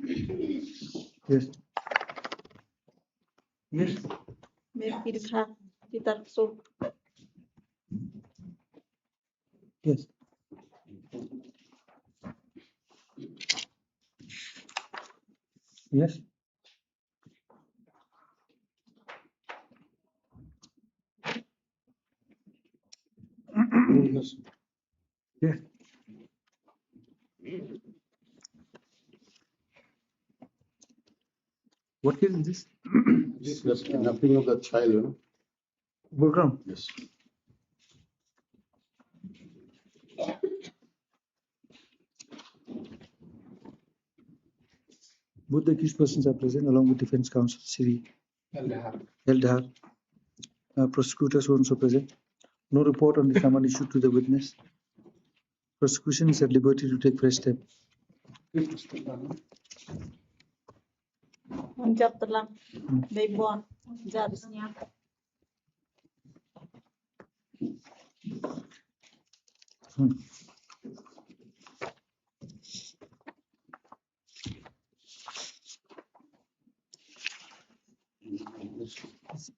Yes. Yes. Yes. Yes. Yes. Yes. What case is this? That's kidnapping of the child, you know. Background. Yes. Both the accused persons are present along with defense counsel, Siri Eldar. Prosecutor so and so present. No report on the summons issued to the witness. Prosecution is at liberty to take fresh step.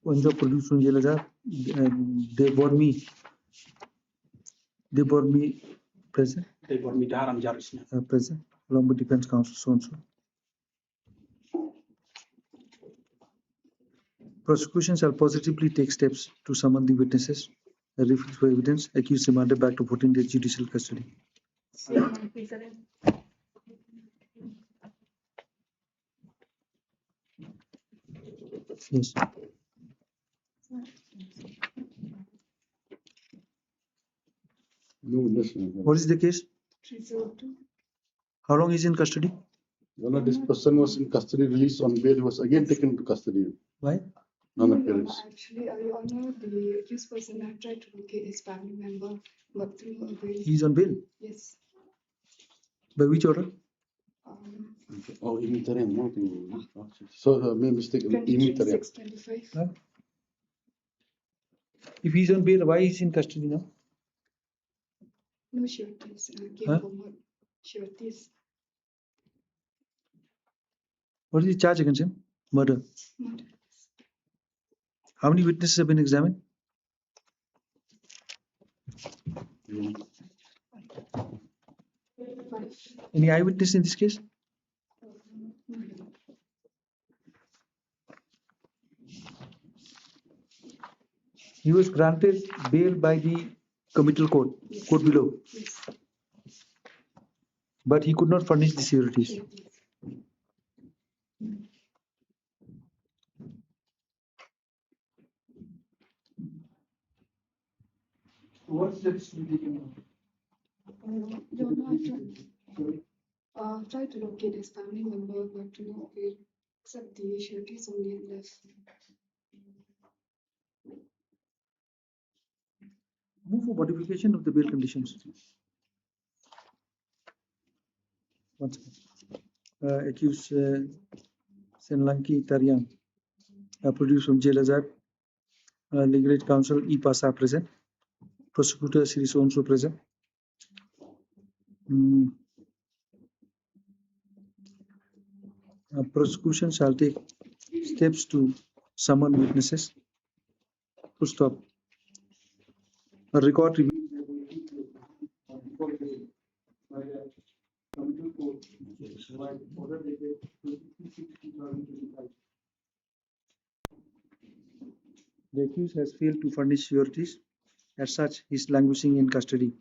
When job produced from jail, they brought me present. Present along with defense counsel so and so. Prosecution shall positively take steps to summon the witnesses, refix for evidence, accused remanded back to 14 days judicial custody. Yes. No witness. What is the case? How long is he in custody? Well, this person was in custody, released on bail, he was again taken into custody. Why? Non-appearance. Actually, Your Honor, the accused person had tried to locate his family member, but through a bail. He is on bail. Yes. By which order? Oh, interim, no. So, my mistake. Interim. 23/6/25. Huh? If he is on bail, why is he in custody now? No sureties. Came Huh? forward. Sureties. What is the charge against him? Murder. Murder. How many witnesses have been examined? Any eyewitness in this case? He was granted bail by the committal court, court below, Yes. but he could not furnish the securities. What's the Your Honor, tried to locate his family member, but to no avail, except the sureties only left. Move for modification of the bail conditions. One second. Accused Senlanki Tarian, produced from jail Azad. Legal aid counsel E. Pasa present. Prosecutor Sri So present. Prosecution shall take steps to summon witnesses. Full stop. A record review. The accused has failed to furnish sureties. As such, he is languishing in custody.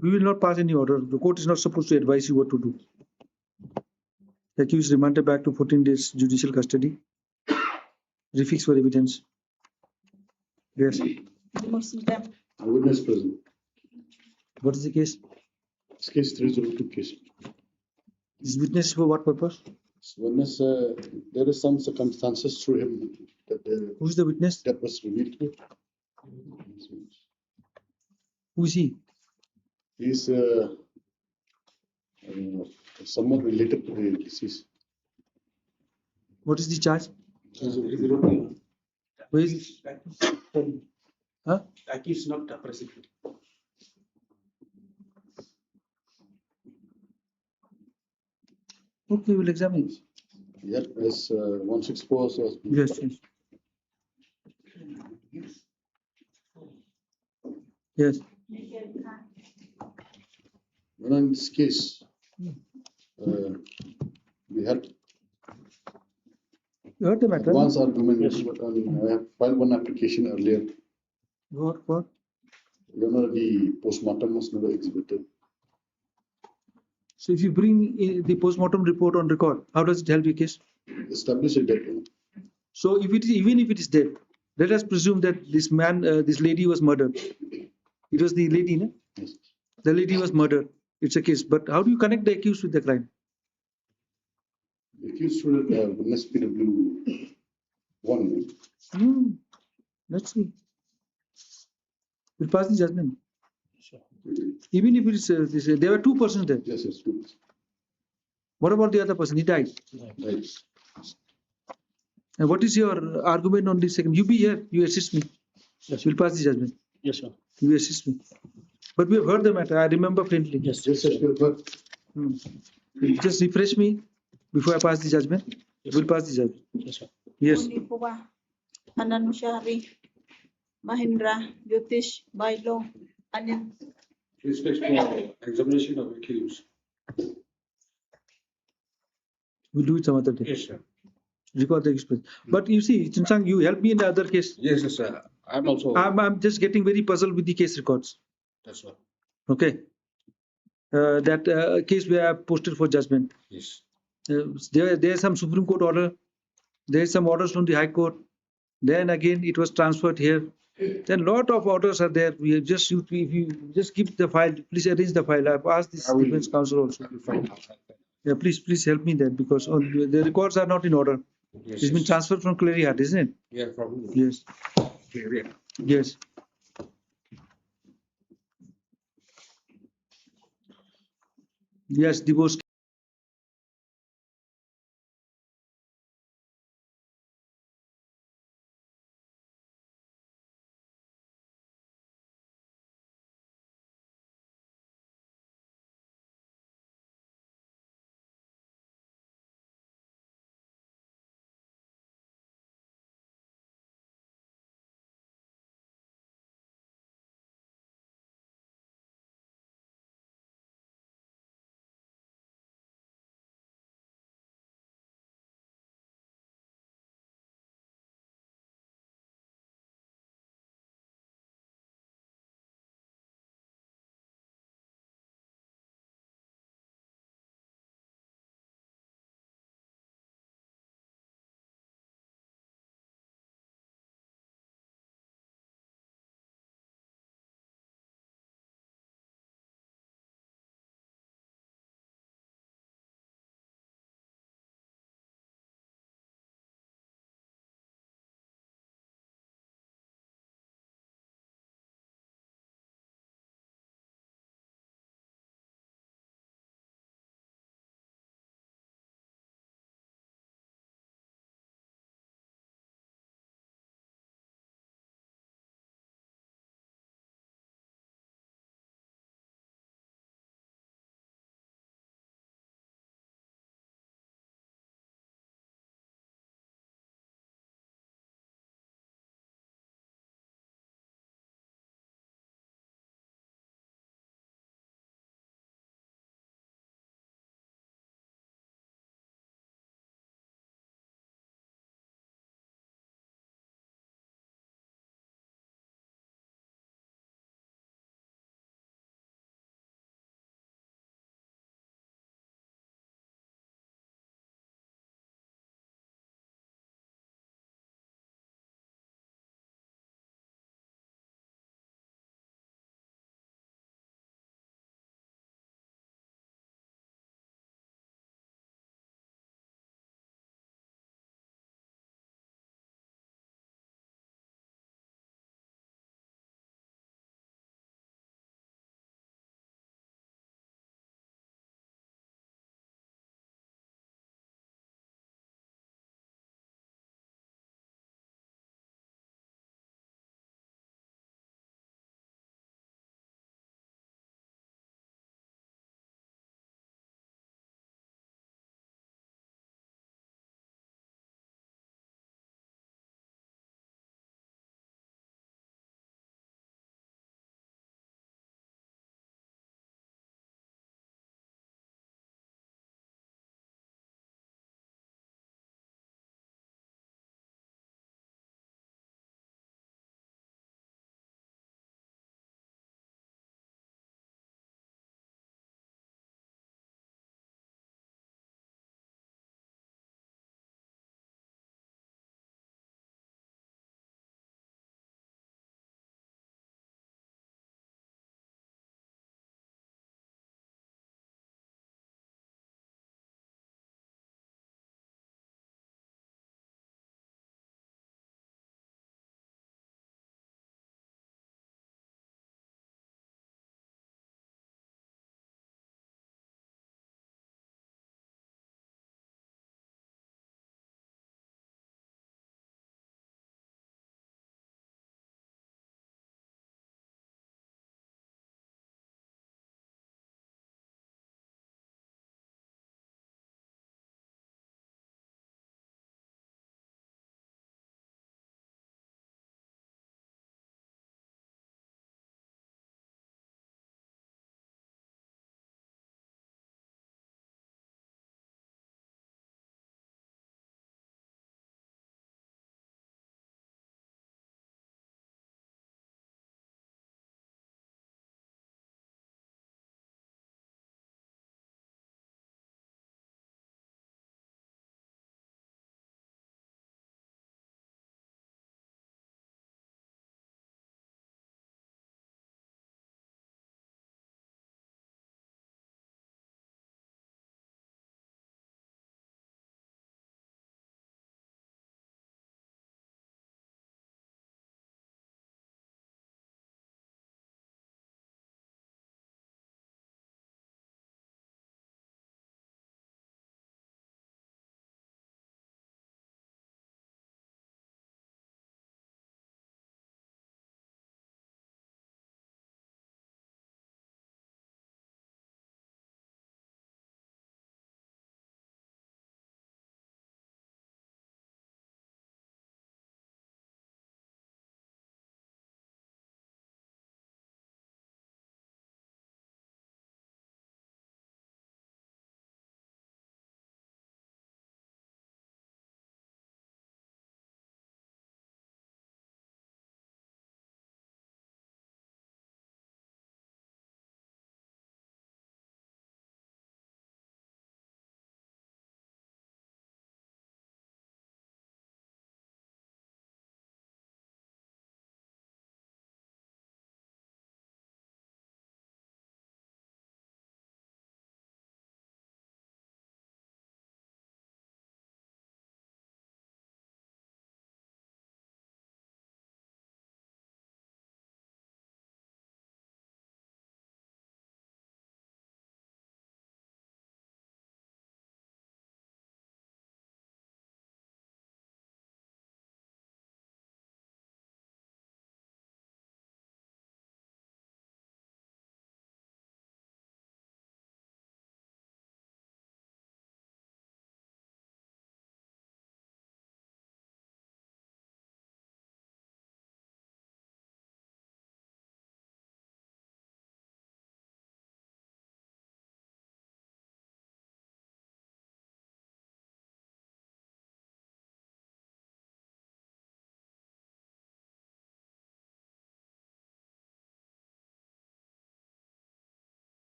We will not pass any order. The court is not supposed to advise you what to do. The accused remanded back to 14 days judicial custody. Refix for evidence. Yes. Witness present. What is the case? This case 302 case. Is witness for what purpose? Witness, there is some circumstances through him that Who is the witness? that was revealed to. Who is he? He is somewhat related to the disease. What is the charge? Where is it? Huh? Aki is not present. Okay, we'll examine. Yeah, as 164 was. Yes, yes. Yes. Well, in this case, we had You heard the matter? advance argument. I have filed one application earlier. What? The postmortem was never exhibited. So if you bring the postmortem report on record, how does it help your case? Establish a debt. So if it is, even if it is dead, let us presume that this man, this lady was murdered. It was the lady, no? Yes. The lady was murdered. It's a case. But how do you connect the accused with the crime? The accused should witness PW1. Let's see. We'll pass the judgment. Sure. Even if it is, there were two persons there. Yes, yes, two. What about the other person? He died. Right. And what is your argument on this second? You be here. You assist me. Yes. We'll pass the judgment. Yes, sir. You assist me. But we have heard the matter. I remember faintly. Yes, Yes, yes, but Just refresh me before I pass the judgment. We'll pass the judgment. yes, sir. Yes. Unipuwa, Ananushari, Mahindra, Jyotish, Bailo, Anil. Respect for examination of accused. We'll do it some other day. Yes, sir. Record the experience. But you see, Chinsang, you help me in the other case. Yes, yes, sir. I'm also. I'm just getting very puzzled with the case records. That's what. Okay. That case where I posted for judgment. Yes. There is some Supreme Court order. There is some orders from the High Court. Then again, it was transferred here. Then lot of orders are there. We have just if you just keep the file, please arrange the file. I've asked this I will- defense counsel also. I will find out. Yeah, please help me there because the records are not in order. Yes, It's been yes. transferred from Cleary-Hart, isn't it? Yeah, probably. Yes. Yeah. Yes. Yes, divorce.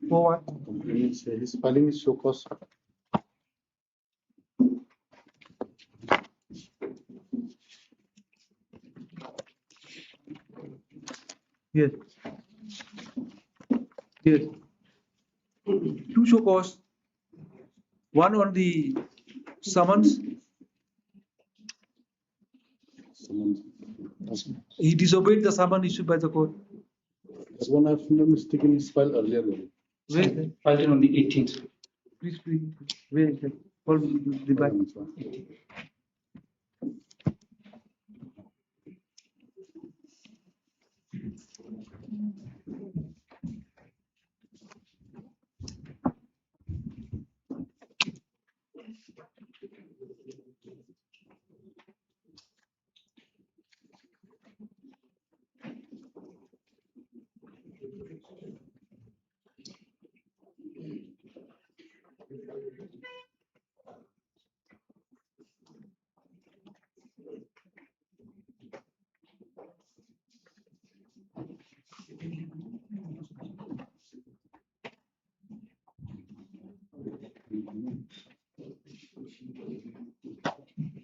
For what? Means his filing is show cause. Yes. Yes. Two show cause. One on the summons. Someone. He disobeyed the summons issued by the court. This one I've no mistaken is filed earlier. Only. Wait, Filed on the 18th. please, wait. Call the back.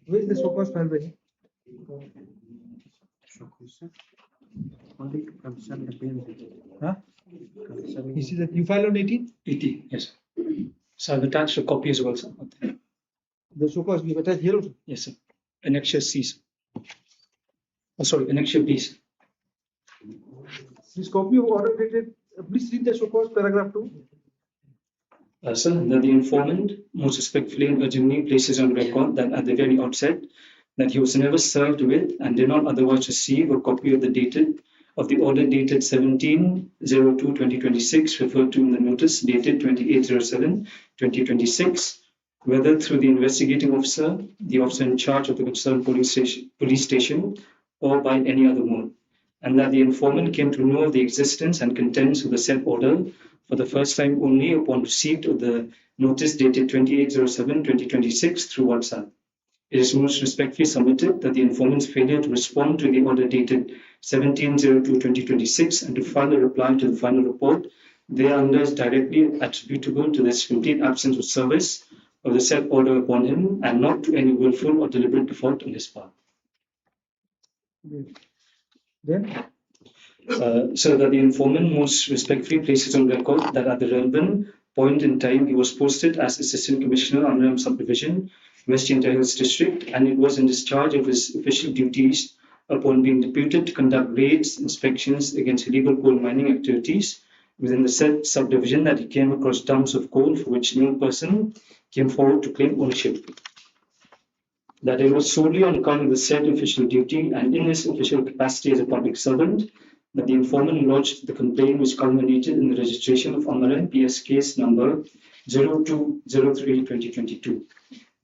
Where is the show cause filed by him? Only to concern the payment. Huh? You see that you filed on 18? 18, yes. So I've attached a copy as well, sir. The show cause we have attached here also. Yes, sir. Annexure C. Sir. Oh, sorry, Annexure B. Sir. This copy of order dated, please read the show cause paragraph 2. Sir, that the informant most respectfully and urgently places on record that at the very outset that he was never served with and did not otherwise receive a copy of the order dated 17/02/2026 referred to in the notice dated 28/07/2026, whether through the investigating officer, the officer in charge of the concerned police station, or by any other mode, and that the informant came to know of the existence and contents of the said order for the first time only upon receipt of the notice dated 28/07/2026 through WhatsApp. It is most respectfully submitted that the informant's failure to respond to the order dated 17/02/2026 and to file a reply to the final report thereunder is directly attributable to this complete absence of service of the said order upon him and not to any willful or deliberate default on his part. Then, So that the informant most respectfully places on record that at the relevant point in time he was posted as Assistant Commissioner, Amaram Subdivision, West Jaintia Hills District, and it was in discharge of his official duties upon being deputed to conduct raids, inspections against illegal coal mining activities within the said subdivision that he came across dumps of coal for which no person came forward to claim ownership. That it was solely on account of the said official duty and in his official capacity as a public servant that the informant lodged the complaint which culminated in the registration of Amaran PS case number 0203/2022.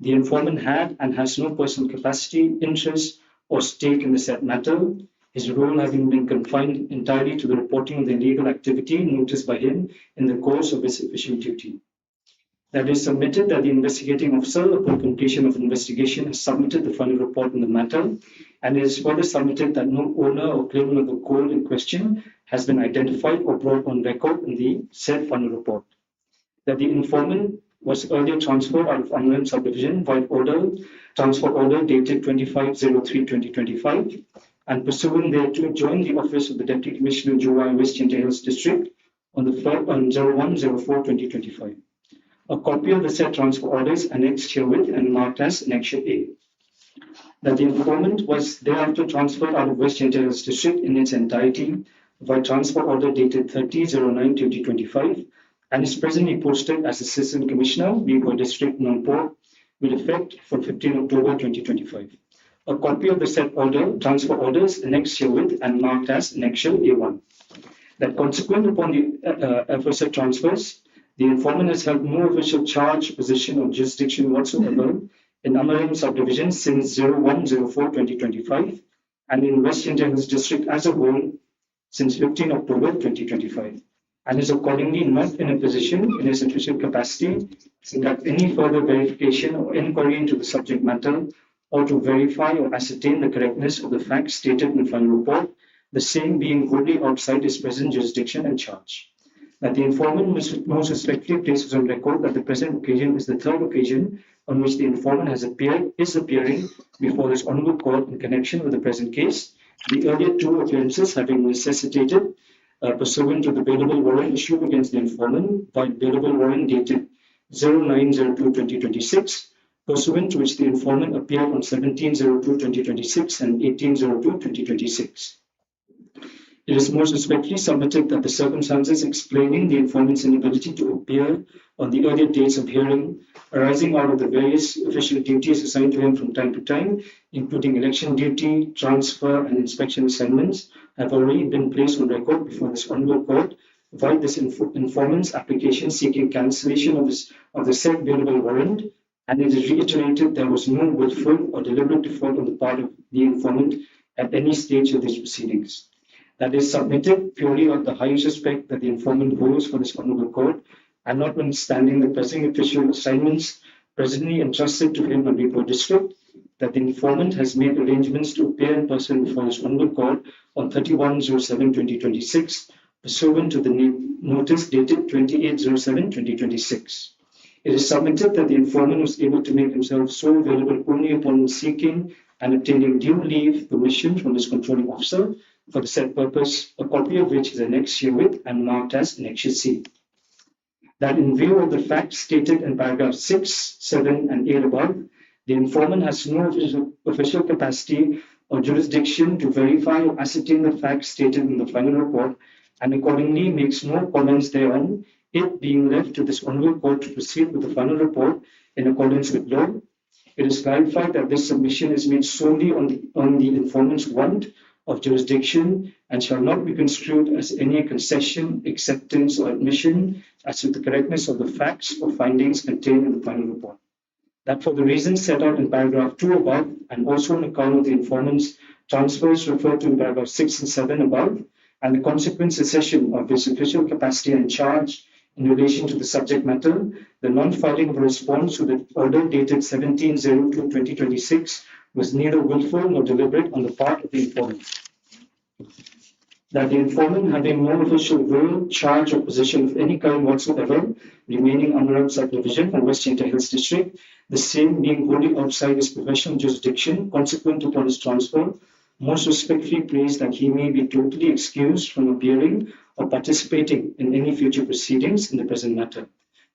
The informant had and has no personal capacity, interest, or stake in the said matter, his role having been confined entirely to the reporting of the illegal activity noticed by him in the course of his official duty. That is submitted that the investigating officer, upon completion of investigation, has submitted the final report on the matter, and it is further submitted that no owner or claimant of the coal in question has been identified or brought on record in the said final report. That the informant was earlier transferred out of Amaran Subdivision by transfer order dated 25/03/2025, and pursuant thereto joined the office of the Deputy Commissioner Joa West Jaintia Hills District on 01/04/2025. A copy of the said transfer order is annexed herewith and marked as Annexure A. That the informant was thereafter transferred out of West Jaintia Hills District in its entirety by transfer order dated 30/09/2025 and is presently posted as Assistant Commissioner, Vigo District, Nongpor, with effect from 15 October 2025. A copy of the said transfer order is annexed herewith and marked as Annexure A1. That consequent upon the aforesaid transfers, the informant has held no official charge, position, or jurisdiction whatsoever in Amaram Subdivision since 01/04/2025 and in West Jaintia Hills District as a whole since 15 October 2025, and is accordingly not in a position in his official capacity to conduct any further verification or inquiry into the subject matter or to verify or ascertain the correctness of the facts stated in the final report, the same being wholly outside his present jurisdiction and charge. that the informant most respectfully places on record that the present occasion is the third occasion on which the informant is appearing before this honorable court in connection with the present case, the earlier two appearances having necessitated pursuant to the bailable warrant issued against the informant by bailable warrant dated 09/02/2026, pursuant to which the informant appeared on 17/02/2026 and 18/02/2026. It is most respectfully submitted that the circumstances explaining the informant's inability to appear on the earlier dates of hearing, arising out of the various official duties assigned to him from time to time, including election duty, transfer, and inspection assignments, have already been placed on record before this honorable court, via this informant's application seeking cancellation of the said bailable warrant, and it is reiterated there was no willful or deliberate default on the part of the informant at any stage of these proceedings. That is submitted purely on the highest respect that the informant holds for this honorable court, and notwithstanding the pressing official assignments presently entrusted to him on Report District, that the informant has made arrangements to appear in person before this honorable court on 31/07/2026, pursuant to the notice dated 28/07/2026. It is submitted that the informant was able to make himself so available only upon seeking and obtaining due leave permission from his controlling officer for the said purpose, a copy of which is annexed herewith and marked as Annexure C. That in view of the facts stated in paragraph 6, 7, and 8 above, the informant has no official capacity or jurisdiction to verify or ascertain the facts stated in the final report, and accordingly makes no comments thereon, it being left to this honorable court to proceed with the final report in accordance with law. It is clarified that this submission is made solely on the informant's want of jurisdiction and shall not be construed as any concession, acceptance, or admission as to the correctness of the facts or findings contained in the final report. That for the reasons set out in paragraph 2 above, and also on account of the informant's transfers referred to in paragraph 6 and 7 above, and the consequent cessation of his official capacity and charge in relation to the subject matter, the non-filing of a response to the order dated 17/02/2026 was neither willful nor deliberate on the part of the informant. That the informant having no official role, charge, or position of any kind whatsoever remaining under subdivision from West Jaintia Hills District, the same being wholly outside his professional jurisdiction consequent upon his transfer, most respectfully prays that he may be totally excused from appearing or participating in any future proceedings in the present matter.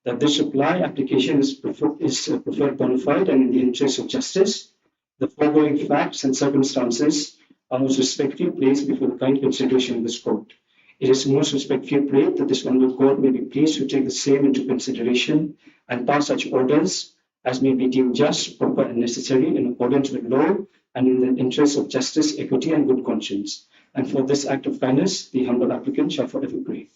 That this reply application is preferred bona fide and in the interest of justice. The foregoing facts and circumstances are most respectfully placed before the kind consideration of this court. It is most respectfully prayed that this honorable court may be pleased to take the same into consideration and pass such orders as may be deemed just, proper, and necessary in accordance with law and in the interest of justice, equity, and good conscience. And for this act of kindness, the humble applicant shall forever pray.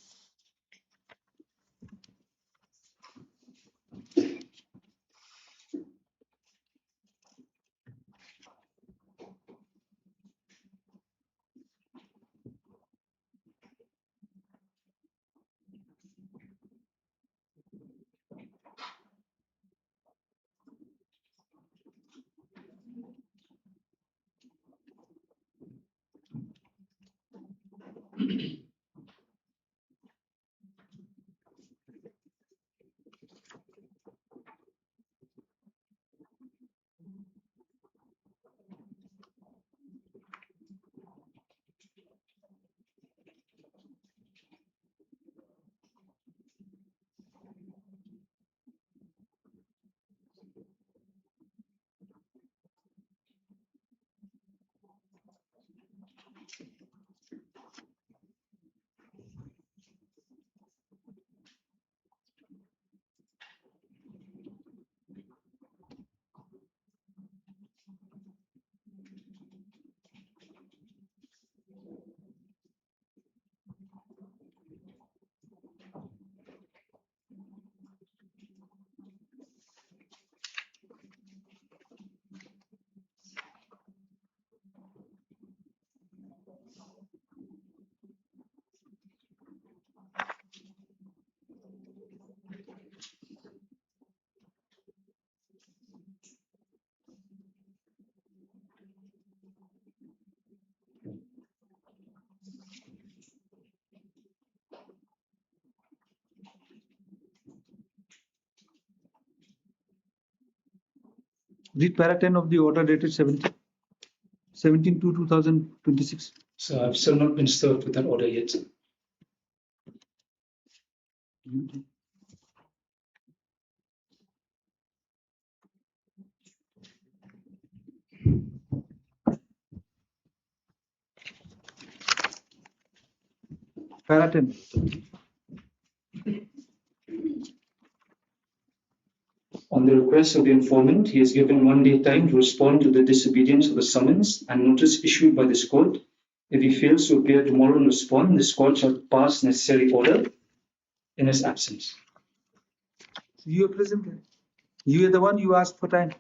Read para 10 of the order dated 17/2/2026. So I've still not been served with that order yet, sir. Para 10. On the request of the informant, he is given 1 day time to respond to the disobedience of the summons and notice issued by this court. If he fails to appear tomorrow and respond, this court shall pass necessary order in his absence. You are present there. You are the one you asked for time.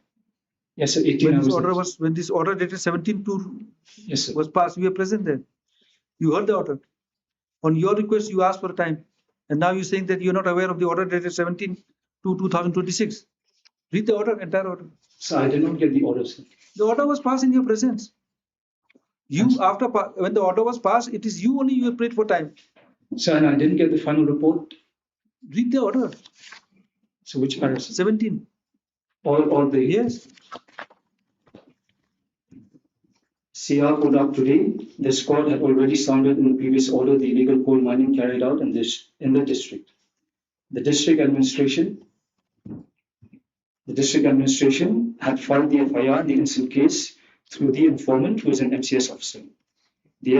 Yes, sir, 18 hours. When this order dated 17/2 Yes, sir. was passed, you were present there. You heard the order. On your request, you asked for time. And now you're saying that you're not aware of the order dated 17/2/2026. Read the order, entire order. So I did not get the order, sir. The order was passed in your presence. When the order was passed, it is you only you prayed for time. Sir, and I didn't get the final report. Read the order. So which paragraph? 17. All the Yes. CR put up today, this court had already sounded in the previous order the illegal coal mining carried out in the district. The district administration had filed the FIR in the incident case through the informant, who is an MCS officer. The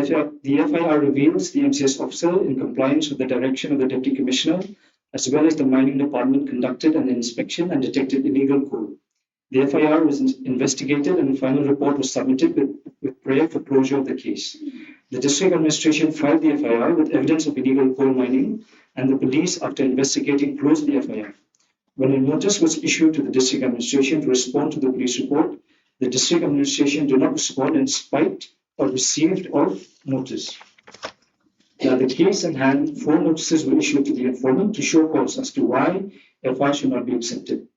FIR reveals the MCS officer, in compliance with the direction of the Deputy Commissioner, as well as the mining department, conducted an inspection and detected illegal coal. The FIR was investigated and the final report was submitted with prayer for closure of the case. The district administration filed the FIR with evidence of illegal coal mining, and the police, after investigating, closed the FIR. When a notice was issued to the district administration to respond to the police report, the district administration did not respond in spite of received of notice. Now, the case in hand, 4 notices were issued to the informant to show cause as to why FIR should not be accepted.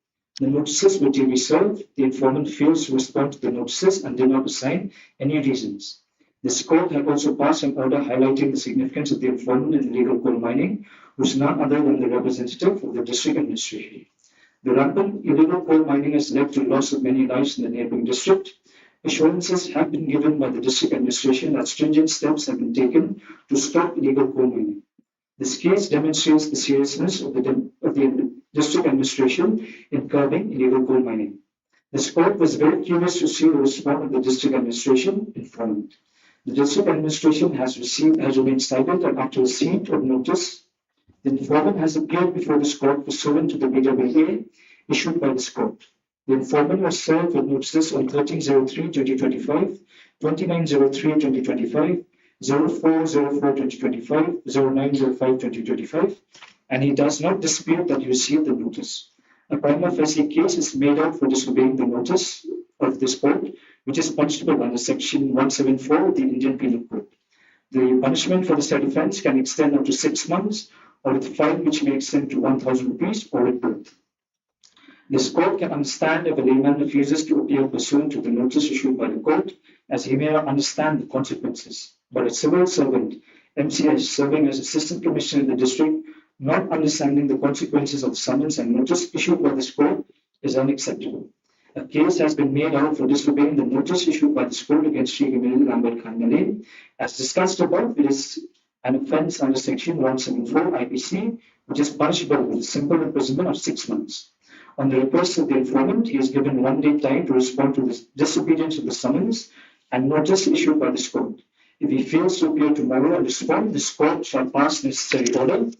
The notices were duly served. The informant fails to respond to the notices and did not assign any reasons. This court had also passed an order highlighting the significance of the informant in illegal coal mining, who is none other than the representative of the district administration. The rampant illegal coal mining has led to loss of many lives in the neighboring district. Assurances have been given by the district administration that stringent steps have been taken to stop illegal coal mining. This case demonstrates the seriousness of the district administration in curbing illegal coal mining. This court was very curious to see the response of the district administration informant. The district administration has remained silent, and after receipt of notice, the informant has appeared before this court pursuant to the BWA issued by this court. The informant was served with notices on 13/03/2025, 29/03/2025, 04/04/2025, 09/05/2025, and he does not dispute that he received the notice. A prima facie case is made out for disobeying the notice of this court, which is punishable under Section 174 of the Indian Penal Code. The punishment for the said offence can extend up to 6 months, or with a fine which may extend to 1,000 rupees, or with both. This court can understand if a layman refuses to appear pursuant to the notice issued by the court, as he may not understand the consequences. But a civil servant, MCS, serving as Assistant Commissioner in the district, not understanding the consequences of the summons and notice issued by this court, is unacceptable. A case has been made out for disobeying the notice issued by this court against Sri Emil Lambert Khan Malay. As discussed above, it is an offence under Section 174 IPC, which is punishable with simple imprisonment of 6 months. On the request of the informant, he is given 1 day time to respond to the disobedience of the summons and notice issued by this court. If he fails to appear tomorrow and respond, this court shall pass necessary order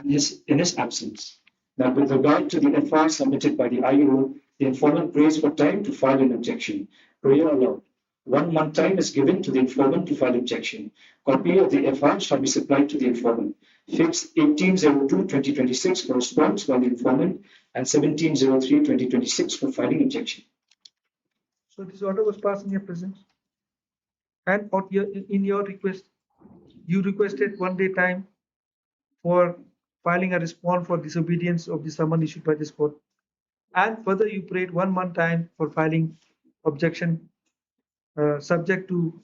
in his absence. Now, with regard to the FR submitted by the IO, the informant prays for time to file an objection. Prayer allowed. 1 month time is given to the informant to file objection. Copy of the FR shall be supplied to the informant. Fixed 18/02/2026 for response by the informant and 17/03/2026 for filing objection. So this order was passed in your presence. And in your request, you requested 1 day time for filing a response for disobedience of the summons issued by this court. And further, you prayed 1 month time for filing objection, subject to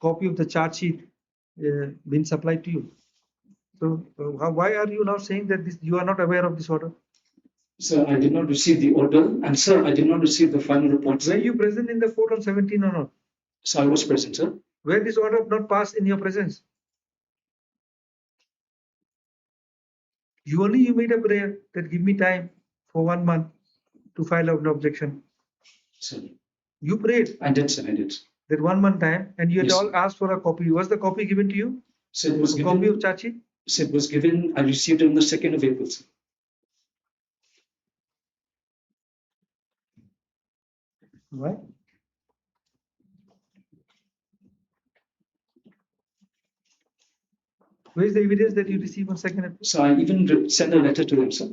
copy of the charge sheet being supplied to you. So why are you now saying that you are not aware of this order? Sir, I did not receive the order, and sir, I did not receive the final report. Were you present in the court on 17 or not? So I was present, sir. Where this order not passed in your presence? You made a prayer that give me time for 1 month to file out an objection. Sir, You prayed I did, sir, I did. that 1 month time, and you had Yes, all asked for a copy. Was the copy given to you? So it was A copy of given, charge sheet? so it was given, I received it on the 2nd of April, sir. Why? Where is the evidence that you received on 2nd April? So I even sent a letter to them, sir.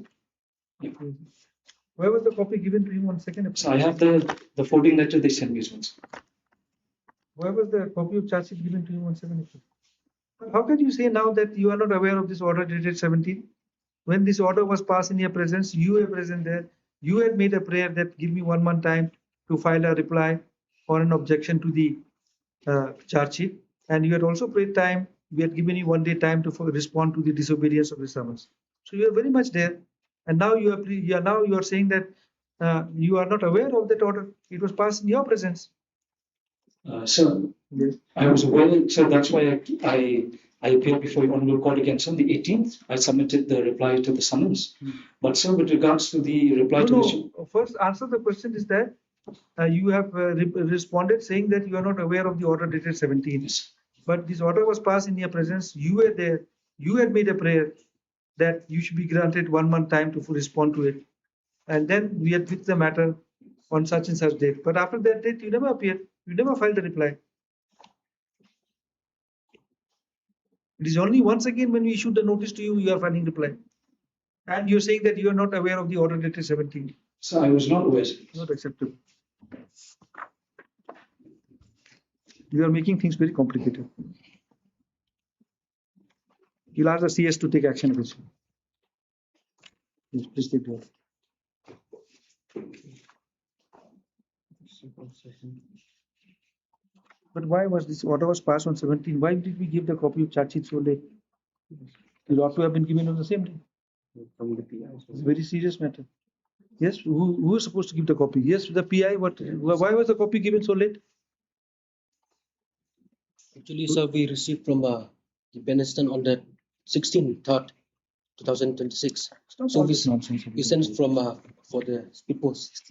Where was the copy given to you on 2nd April? So I have the forwarding letter they sent me as well, sir. Where was the copy of charge sheet given to you on 2nd April? How can you say now that you are not aware of this order dated 17? When this order was passed in your presence, you were present there. You had made a prayer that give me 1 month time to file a reply or an objection to the charge sheet. And you had also prayed time. We had given you 1 day time to respond to the disobedience of the summons. So you are very much there. And now you are saying that you are not aware of that order. It was passed in your presence. Sir, Yes. I was aware, so that's why I appeared before your honorable court again. So on the 18th, I submitted the reply to the summons. But sir, with regards to the reply to the... No. First answer the question is that you have responded saying that you are not aware of the order dated 17. But this order was passed in your presence. You were there. You had made a prayer that you should be granted 1 month time to respond to it. And then we had fixed the matter on such and such date. But after that date, you never appeared. You never filed the reply. It is only once again when we issued the notice to you, you are filing reply. And you're saying that you are not aware of the order dated 17. So I was not aware, sir. Not acceptable. You are making things very complicated. You'll ask the CS to take action against you. Yes, please take the order. But why was this order was passed on 17? Why did we give the copy of charge sheet so late? It ought to have been given on the same day. It's a very serious matter. Yes, who is supposed to give the copy? Yes, the PI. Why was the copy given so late? Actually, sir, we received from the Benistan on the 16th, 3rd, 2026. So All this nonsense. we sent from for the speed post.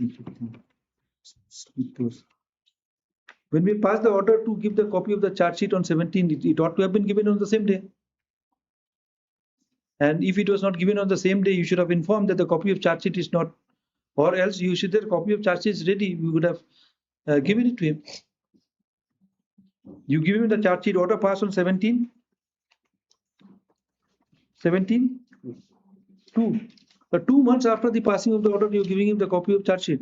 When we passed the order to give the copy of the charge sheet on 17, it ought to have been given on the same day. And if it was not given on the same day, you should have informed that the copy of charge sheet is not, or else you should have copy of charge sheet is ready. We would have given it to him. You give him the charge sheet order passed on 17. 17? 2. 2 months after the passing of the order, you're giving him the copy of charge sheet.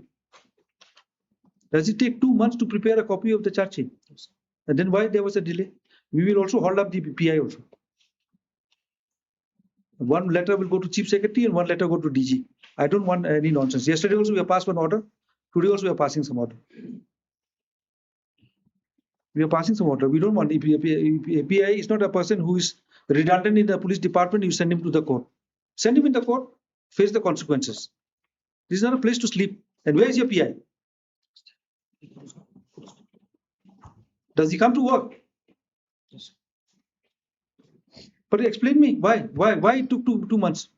Does it take 2 months to prepare a copy of the charge sheet? And then why there was a delay? We will also hold up the PI also. One letter will go to Chief Secretary and one letter go to DG. I don't want any nonsense. Yesterday also we have passed one order. Today also we are passing some order. We are passing some order. We don't want PI is not a person who is redundant in the police department. You send him to the court. Send him in the court. Face the consequences. This is not a place to sleep. And where is your PI? Does he come to work? Yes. But explain me why it took 2 months.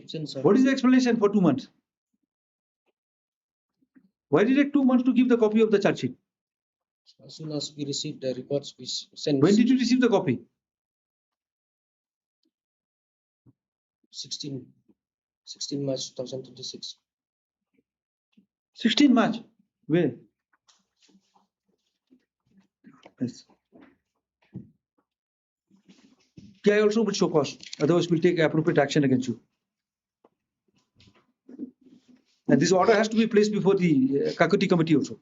Sir. What is the explanation for 2 months? Why did it take 2 months to give the copy of the charge sheet? As soon as we received the reports, we sent. When did you receive the copy? 16 March 2026. 16 March. Where? Yes. PI also will show cause. Otherwise, we'll take appropriate action against you. And this order has to be placed before the Kakuti committee also.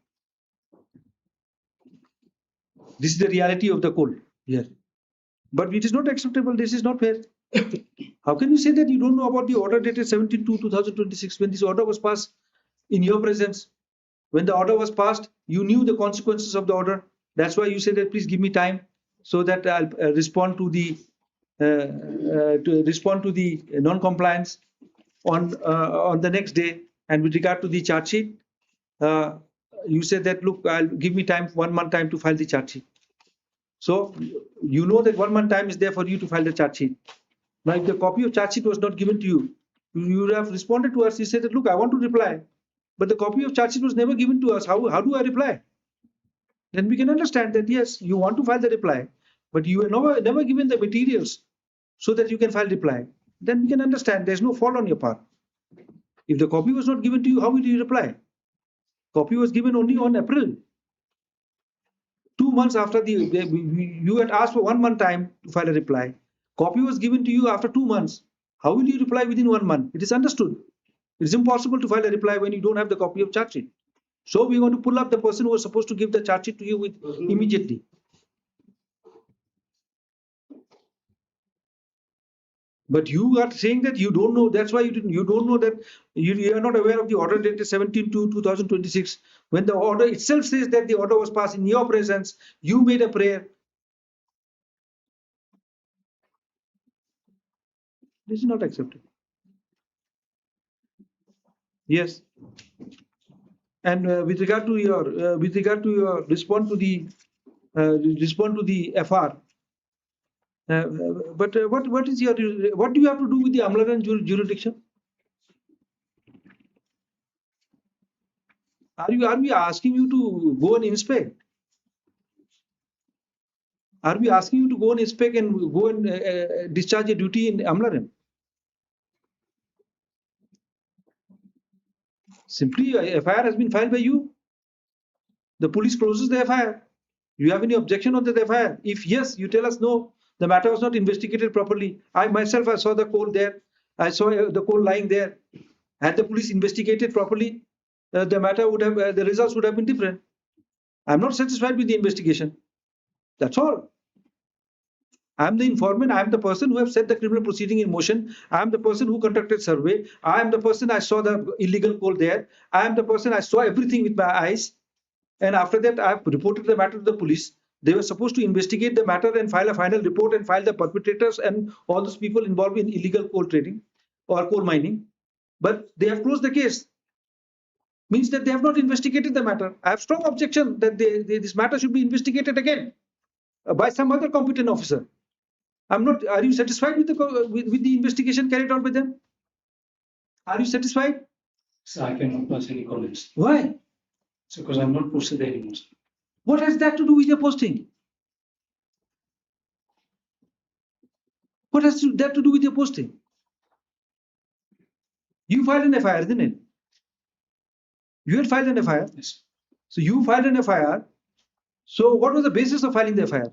This is the reality of the code here. But it is not acceptable. This is not fair. How can you say that you don't know about the order dated 17/2/2026 when this order was passed in your presence? When the order was passed, you knew the consequences of the order. That's why you said that please give me time so that I'll respond to the to respond to the non-compliance on the next day. And with regard to the charge sheet, you said that, look, I'll give me time, 1 month time to file the charge sheet. So you know that 1 month time is there for you to file the charge sheet. Now, if the copy of charge sheet was not given to you, you would have responded to us. You said that, look, I want to reply, but the copy of charge sheet was never given to us. How do I reply? Then we can understand that, yes, you want to file the reply, but you were never given the materials so that you can file reply. Then we can understand there's no fault on your part. If the copy was not given to you, how will you reply? Copy was given only on April. 2 months after you had asked for 1 month time to file a reply. Copy was given to you after 2 months. How will you reply within 1 month? It is understood. It is impossible to file a reply when you don't have the copy of charge sheet. So we want to pull up the person who was supposed to give the charge sheet to you with immediately. But you are saying that you don't know. That's why you don't know that you are not aware of the order dated 17/2/2026. When the order itself says that the order was passed in your presence, you made a prayer. This is not accepted. Yes. And with regard to your response to the FR. But what do you have to do with the Amlaran jurisdiction? Are we asking you to go and inspect? Are we asking you to go and inspect and go and discharge a duty in Amlaran? Simply, a FIR has been filed by you. The police closes the FIR. You have any objection on the FIR? If yes, you tell us no, the matter was not investigated properly. I saw the coal there. I saw the coal lying there. Had the police investigated properly, the matter would have, the results would have been different. I'm not satisfied with the investigation. That's all. I'm the informant. I'm the person who have set the criminal proceeding in motion. I'm the person who conducted survey. I'm the person I saw the illegal coal there. I'm the person I saw everything with my eyes. And after that, I've reported the matter to the police. They were supposed to investigate the matter and file a final report and file the perpetrators and all those people involved in illegal coal trading or coal mining. But they have closed the case. Means that they have not investigated the matter. I have strong objection that this matter should be investigated again by some other competent officer. I'm not. Are you satisfied with the investigation carried out by them? Are you satisfied? So I cannot pass any comments. Why? So because I'm not posted there anymore. Sir. What has that to do with your posting? What has that to do with your posting? You filed an FIR, isn't it? You had filed an FIR. Yes. So you filed an FIR. So what was the basis of filing the FIR?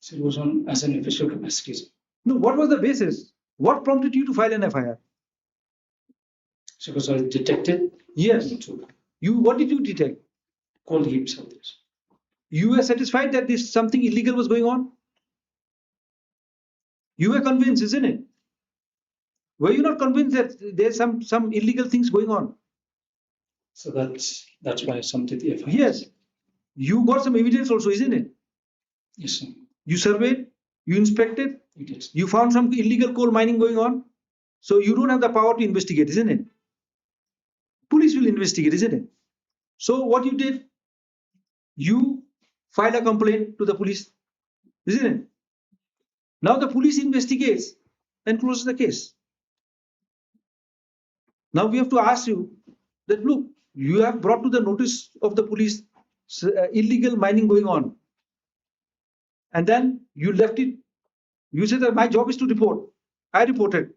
So it was on as an official capacity. Sir. No, what was the basis? What prompted you to file an FIR? So because I detected. Yes. What did you detect? Coal heaps of this. You were satisfied that this something illegal was going on? You were convinced, isn't it? Were you not convinced that there's some illegal things going on? So that's why I submitted the FIR. Yes. You got some evidence also, isn't it? Yes, sir. You surveyed, you inspected, Yes. you found some illegal coal mining going on. So you don't have the power to investigate, isn't it? Police will investigate, isn't it? So what you did, you filed a complaint to the police, isn't it? Now the police investigates and closes the case. Now we have to ask you that, look, you have brought to the notice of the police illegal mining going on. And then you left it. You said that my job is to report. I reported.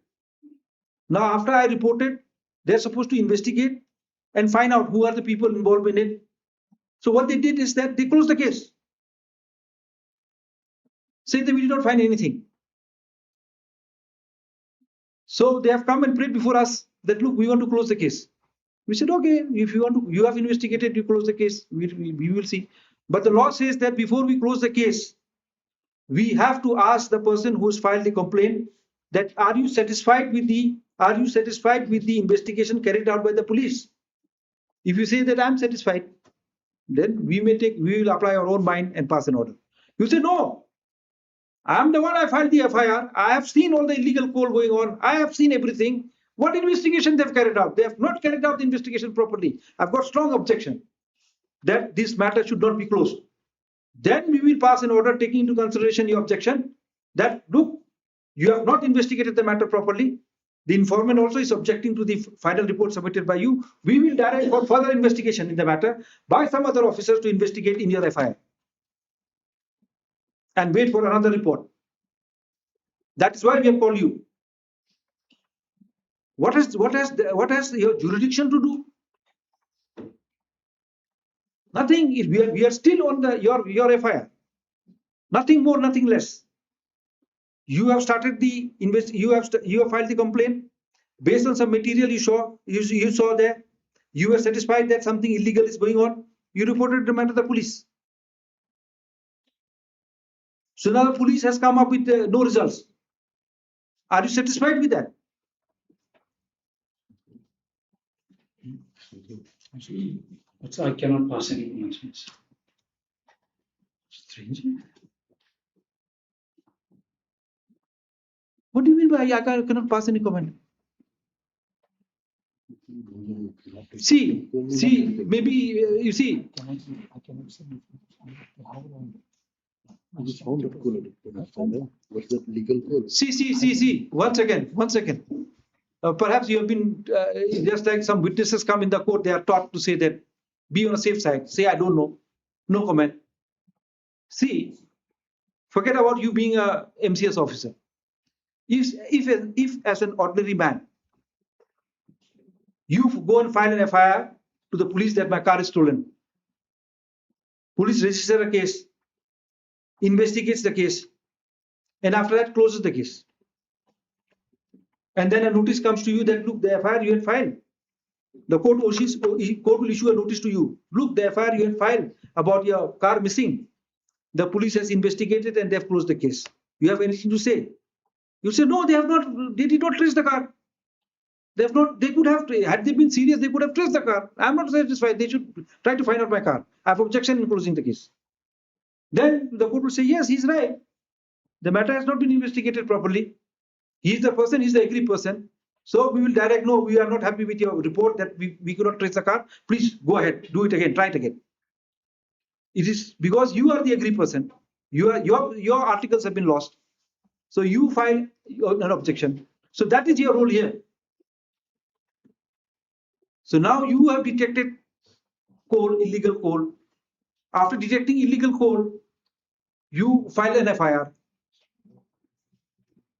Now after I reported, they're supposed to investigate and find out who are the people involved in it. So what they did is that they closed the case. Say that we did not find anything. So they have come and prayed before us that, look, we want to close the case. We said, okay, if you want to, you have investigated, you close the case, we will see. But the law says that before we close the case, we have to ask the person who has filed the complaint that, are you satisfied with the investigation carried out by the police? If you say that I'm satisfied, then we will apply our own mind and pass an order. You say, no, I am the one, I filed the FIR. I have seen all the illegal coal going on. I have seen everything. What investigation they've carried out? They have not carried out the investigation properly. I've got strong objection that this matter should not be closed. Then we will pass an order taking into consideration your objection that, look, you have not investigated the matter properly. The informant also is objecting to the final report submitted by you. We will direct for further investigation in the matter by some other officers to investigate in your FIR and wait for another report. That is why we have called you. What has your jurisdiction to do? Nothing. We are still on your FIR. Nothing more, nothing less. You have started the you have filed the complaint based on some material you saw there. You were satisfied that something illegal is going on. You reported the matter to the police. So now the police has come up with no results. Are you satisfied with that? But I cannot pass any comments. Strange. What do you mean by I cannot pass any comment? See, maybe you see. What's that legal coal? See. Once again. Perhaps you have been just like some witnesses come in the court. They are taught to say that be on a safe side. Say I don't know, no comment. See, forget about you being a MCS officer. If as an ordinary man, you go and file an FIR to the police that my car is stolen. Police register a case, investigates the case, and after that closes the case. And then a notice comes to you that look, the FIR you had filed. The court will issue a notice to you. Look, the FIR you had filed about your car missing. The police has investigated and they have closed the case. You have anything to say? You say no, they have not. They did not trace the car. They have not. They could have. Had they been serious, they could have traced the car. I am not satisfied. They should try to find out my car. I have objection in closing the case. Then the court will say yes, he's right. The matter has not been investigated properly. He is the person. He is the aggrieved person. So we will direct. No, we are not happy with your report that we could not trace the car. Please go ahead. Do it again. Try it again. It is because you are the aggrieved person. Your articles have been lost. So you file an objection. So that is your role here. So now you have detected coal, illegal coal. After detecting illegal coal, you file an FIR.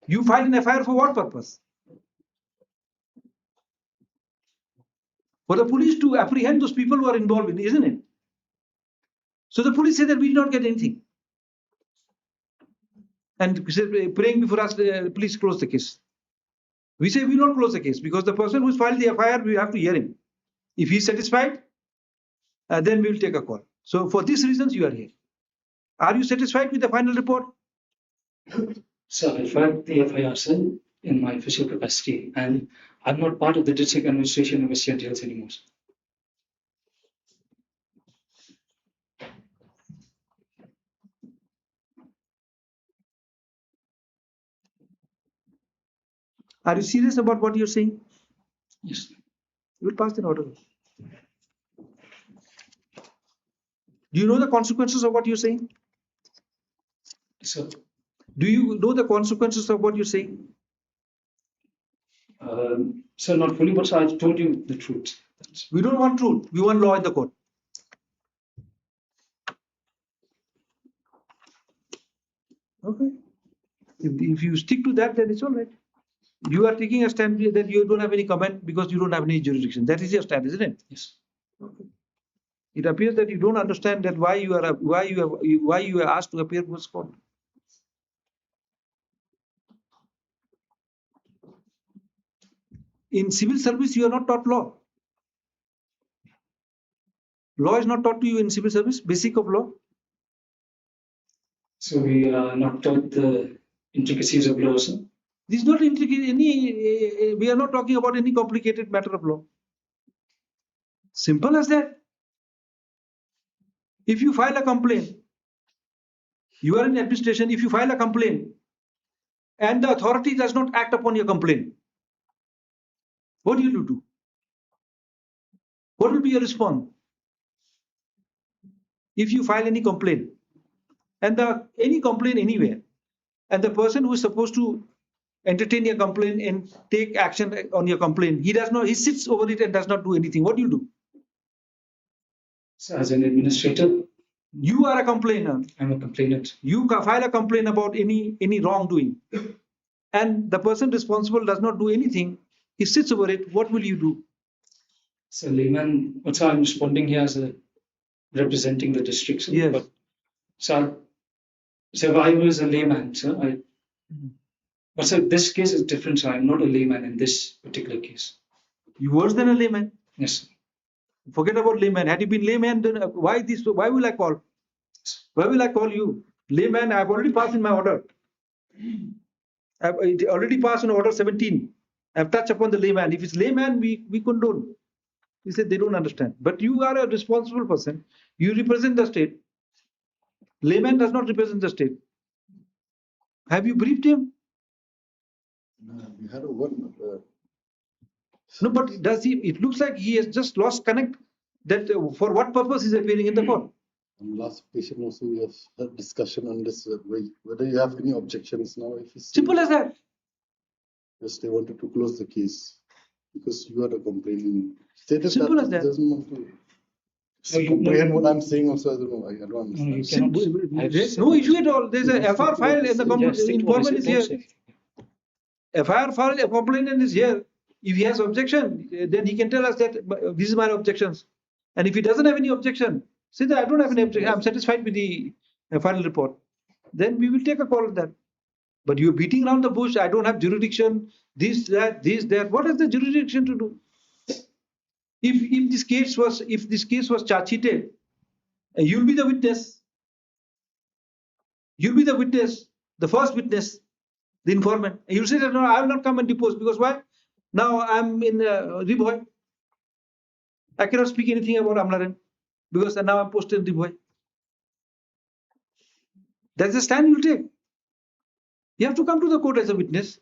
You file an FIR for what purpose? For the police to apprehend those people who are involved in it, isn't it? So the police say that we did not get anything. And praying before us, please close the case. We say we will not close the case because the person who has filed the FIR, we have to hear him. If he is satisfied, then we will take a call. So for these reasons, you are here. Are you satisfied with the final report? So I filed the FIR, sir, in my official capacity, and I'm not part of the district administration of West Jaintia anymore. Are you serious about what you're saying? Yes. You will pass an order. Do you know the consequences of what you're saying? So, Do you know the consequences of what you're saying? so not fully, but I've told you the truth. We don't want truth. We want law in the court. Okay. If you stick to that, then it's all right. You are taking a stand that you don't have any comment because you don't have any jurisdiction. That is your stand, isn't it? Yes. Okay. It appears that you don't understand that why you are asked to appear before court. In civil service, you are not taught law. Law is not taught to you in civil service, basic of law. So we are not taught the intricacies of law, sir. This is not intricate, we are not talking about any complicated matter of law. Simple as that. If you file a complaint You are in administration. If you file a complaint and the authority does not act upon your complaint, what do you do? What will be your response? If you file any complaint and any complaint anywhere, and the person who is supposed to entertain your complaint and take action on your complaint, he does not, he sits over it and does not do anything. What do you do? So as an administrator, You are a complainer. I'm a complainant. You file a complaint about any wrongdoing, and the person responsible does not do anything. He sits over it. What will you do? So layman, also I'm responding here as a representing the district. Sir. Yes. But, so I was a layman, sir. But sir, this case is different, sir. I'm not a layman in this particular case. You worse than a layman. Yes, sir. Forget about layman. Had you been layman, then why this? Why will I call? Why will I call you? Layman, I've already passed in my order. I've already passed in order 17. I've touched upon the layman. If it's layman, we condone. He said they don't understand. But you are a responsible person. You represent the state. Layman does not represent the state. Have you briefed him? We had a one. No, but does he? It looks like he has just lost connect. That for what purpose is appearing in the court? On last occasion also we have had discussion on this, whether you have any objections now. If it's Simple as that. yes, they wanted to close the case because you are the complaining. Stated Simple that as that. doesn't want to No, you- comprehend what I'm saying also. I don't know. I don't No, understand. you cannot. I've There's said- no issue at all. There's a FIR file and the Yes, informant is here. sir. FIR file, a complainant is here. If he has objection, then he can tell us that this is my objections. And if he doesn't have any objection, say that I don't have any objection. I'm satisfied with the final report. Then we will take a call on that. But you're beating around the bush. I don't have jurisdiction. This, that. What has the jurisdiction to do? If this case was charge sheeted, you'll be the witness. You'll be the witness, the first witness, the informant. And you'll say that no, I will not come and depose because why? Now I'm in Riboy. I cannot speak anything about Amlaren because now I'm posted in Riboy. That's the stand you'll take. You have to come to the court as a witness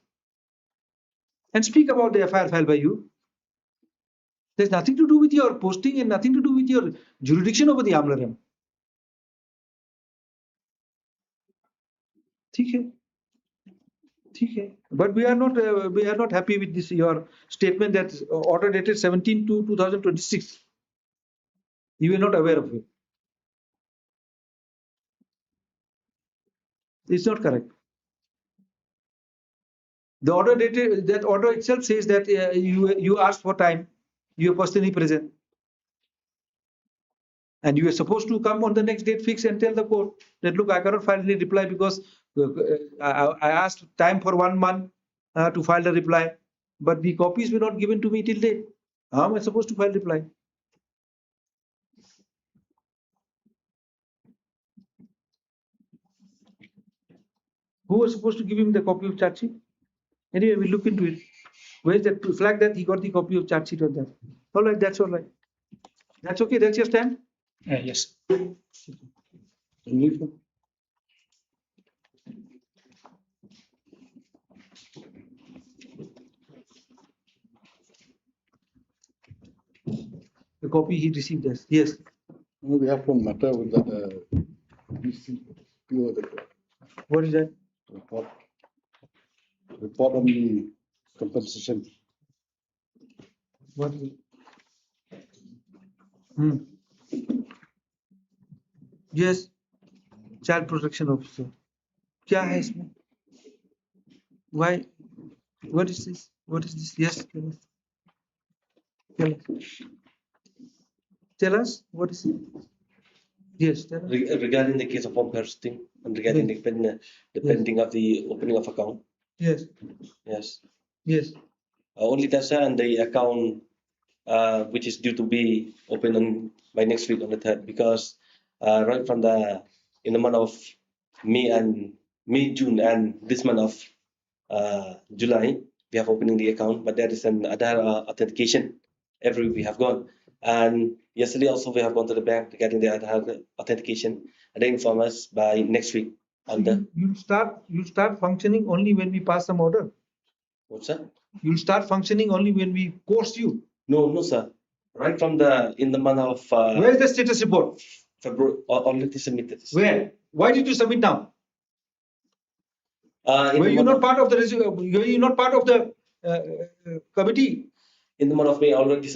and speak about the FIR filed by you. There's nothing to do with your posting and nothing to do with your jurisdiction over the Amlaren. But we are not happy with this your statement that order dated 17/2/2026. You were not aware of it. It's not correct. The order dated, that order itself says that you asked for time, you were personally present, and you were supposed to come on the next date fix and tell the court that look, I cannot file any reply because I asked time for 1 month to file the reply, but the copies were not given to me till date. How am I supposed to file reply? Who was supposed to give him the copy of charge sheet? Anyway, we'll look into it. Where's that to flag that he got the copy of charge sheet on that? All right, that's all right. That's okay. That's your stand. Yes. The copy he received us. Yes. No, we have one matter with that. PO that What is that? report on the compensation. What is it? Yes. Child protection officer. क्या है इसमें? Why? What is this? What is this? Yes. Tell us. What is it? Yes. Tell us. Regarding the case of home purchasing and regarding the pending of the opening of account. Yes. Yes. Yes. Only that, sir, and the account which is due to be open on by next week on the 3rd, because right from in the month of May, June, and this month of July, we have opening the account, but there is an other authentication every week we have gone. And yesterday also we have gone to the bank regarding the other authentication, and they inform us by next week Under, You'll start functioning only when we pass some order. what's that? You'll start functioning only when we course you. No, sir. Right from in the month of Where is the status report? February, already submitted. Where? Why did you submit now? In Were the you month not of, part of the were you not part of the committee? in the month of May, already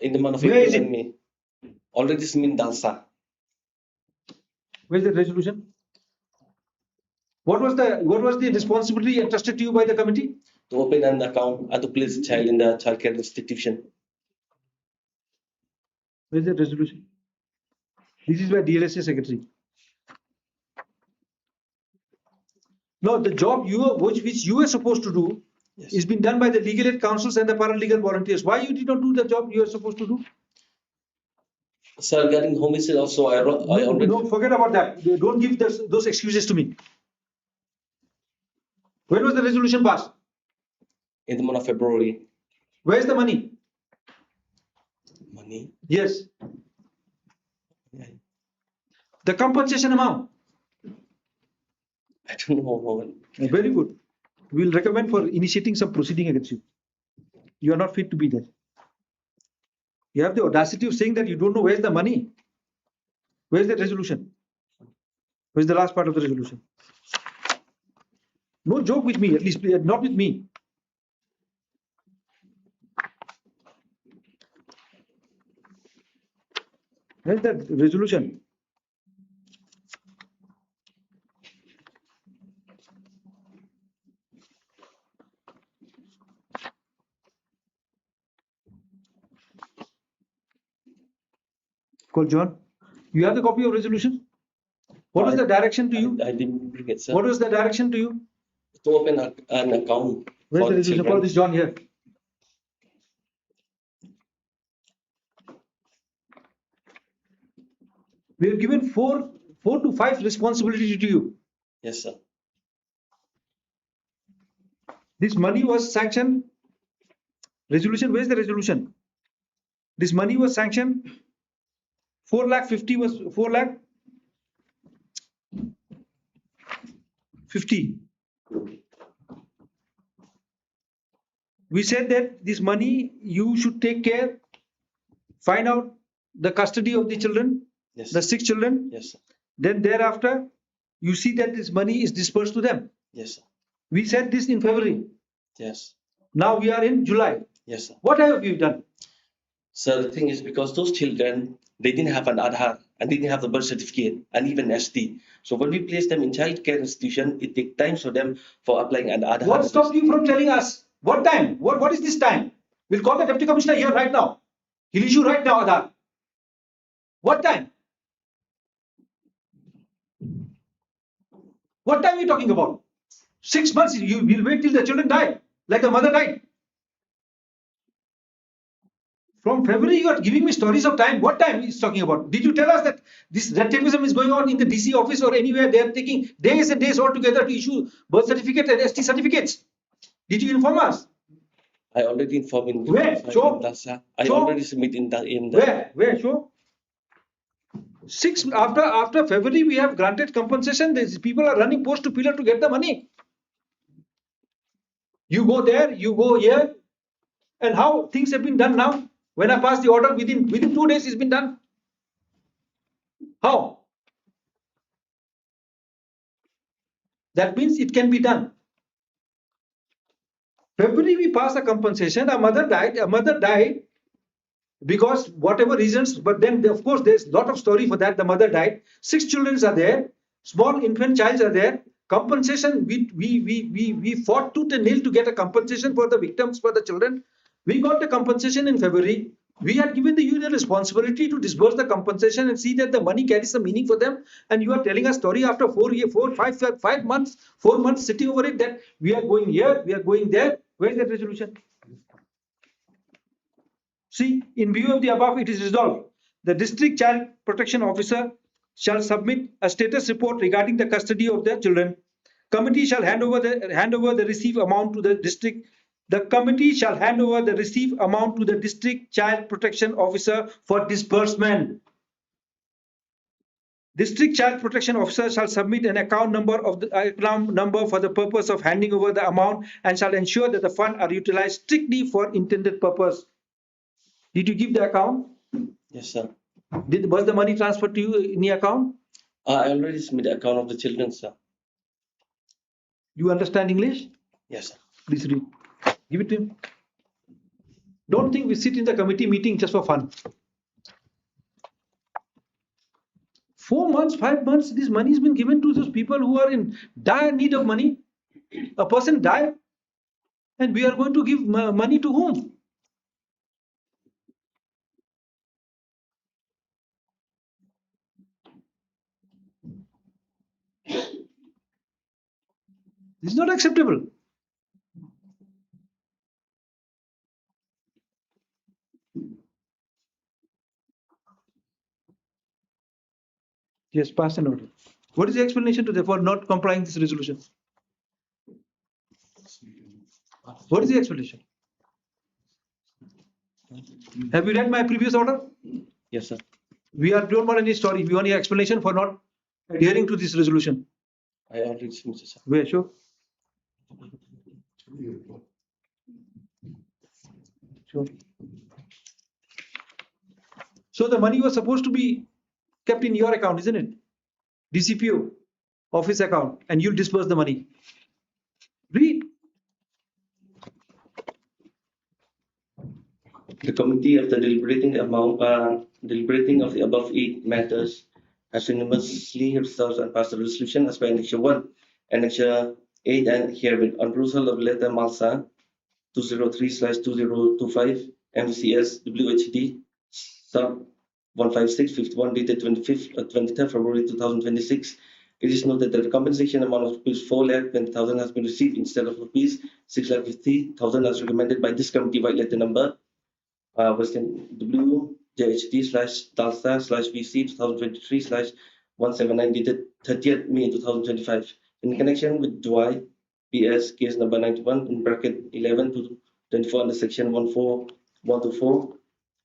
in the month of Where April is it? and May, already submitted Dalsa. Where's the resolution? What was the responsibility entrusted to you by the committee? To open an account and to place the child in the child care institution. Where's the resolution? This is where DLSA secretary. No, the job which you were supposed to do Yes. is been done by the legal aid councils and the paralegal volunteers. Why you did not do the job you were supposed to do? Sir, regarding homicide also, I already No, forget about that. Don't give those excuses to me. When was the resolution passed? in the month of February. Where's the money? Money. Yes. Yeah. The compensation amount. I don't know. Very good. We'll recommend for initiating some proceeding against you. You are not fit to be there. You have the audacity of saying that you don't know where's the money. Where's the resolution? Where's the last part of the resolution? No joke with me, at least not with me. Where's that resolution? Call John. You have the copy of resolution? What was the direction to you? I didn't bring it, sir. What was the direction to you? To open an account Where's for the the resolution? Call children. this John here. We have given four to five responsibilities to you. Yes, sir. This money was sanctioned. Resolution, where's the resolution? This money was sanctioned. 4,50,000 was 4,50,000. We said that this money you should take care, find out the custody of the children, Yes. the 6 children. Yes, sir. Then thereafter, you see that this money is dispersed to them. Yes, sir. We said this in February. Yes. Now we are in July. Yes, sir. What have you done? So the thing is, because those children, they didn't have an Aadhaar and they didn't have the birth certificate and even ST. So when we place them in child care institution, it takes time for them for applying an Aadhaar. What stopped you from telling us? What time? What is this time? We'll call the deputy commissioner here right now. He'll issue right now Aadhaar. What time? What time are you talking about? 6 months. You will wait till the children die, like the mother died. From February, you are giving me stories of time. What time is talking about? Did you tell us that this red tapeism is going on in the DC office or anywhere? They are taking days and days altogether to issue birth certificate and ST certificates. Did you inform us? I already informed in Where? Show. Dasa. I Show. already submitted in the Where? Show. 6 after February, we have granted compensation. These people are running post to pillar to get the money. You go there, you go here, and how things have been done now? When I pass the order, within 2 days, it's been done. How? That means it can be done. February, we pass a compensation. A mother died because whatever reasons, but then of course there's a lot of story for that. The mother died. 6 children are there. Small infant child are there. Compensation, we fought tooth and nail to get a compensation for the victims, for the children. We got the compensation in February. We had given the union responsibility to disburse the compensation and see that the money carries some meaning for them. And you are telling a story after 5 months, 4 months sitting over it that we are going here, we are going there. Where is that resolution? See, in view of the above, it is resolved. The district child protection officer shall submit a status report regarding the custody of their children. Committee shall hand over the receive amount to the district. The committee shall hand over the receive amount to the district child protection officer for disbursement. District Child Protection Officer shall submit an account number for the purpose of handing over the amount and shall ensure that the funds are utilized strictly for intended purpose. Did you give the account? Yes, sir. Was the money transferred to you in the account? I already submitted the account of the children, sir. You understand English? Yes, sir. Please read. Give it to him. Don't think we sit in the committee meeting just for fun. 4 months, 5 months, this money has been given to those people who are in dire need of money. A person died, and we are going to give money to whom? This is not acceptable. Yes, pass an order. What is the explanation to them for not complying this resolution? What is the explanation? Have you read my previous order? Yes, sir. We don't want any story. We want your explanation for not adhering to this resolution. I already submitted, sir. Where, sure. Sure. So the money was supposed to be kept in your account, isn't it? DCPO office account, and you'll disperse the money. Read. The committee, after deliberating of the above 8 matters, has unanimously resolved and passed a resolution as per Annexure 1, Annexure 8, and herewith on perusal of letter Malsa 203/2025 MCS WHD sub 15651 dated 23rd February 2026. It is noted that the compensation amount of rupees 4,20,000 has been received instead of rupees 6,50,000 as recommended by this committee by letter number Western WJHD/Dalsa/VC 2023/179 dated 30th May 2025. In connection with July PS case number 91 in bracket 11 to 24 under section 14124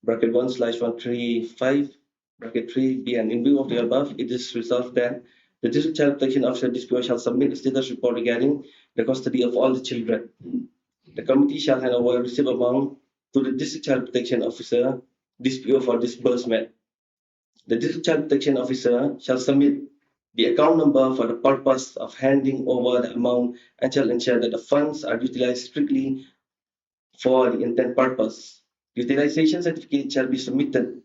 bracket 1/135 bracket 3B, and in view of the above, it is resolved that the District Child Protection Officer DPO shall submit a status report regarding the custody of all the children. The committee shall hand over received amount to the District Child Protection Officer DPO for disbursement. The District Child Protection Officer shall submit the account number for the purpose of handing over the amount and shall ensure that the funds are utilized strictly for the intended purpose. Utilization certificate shall be submitted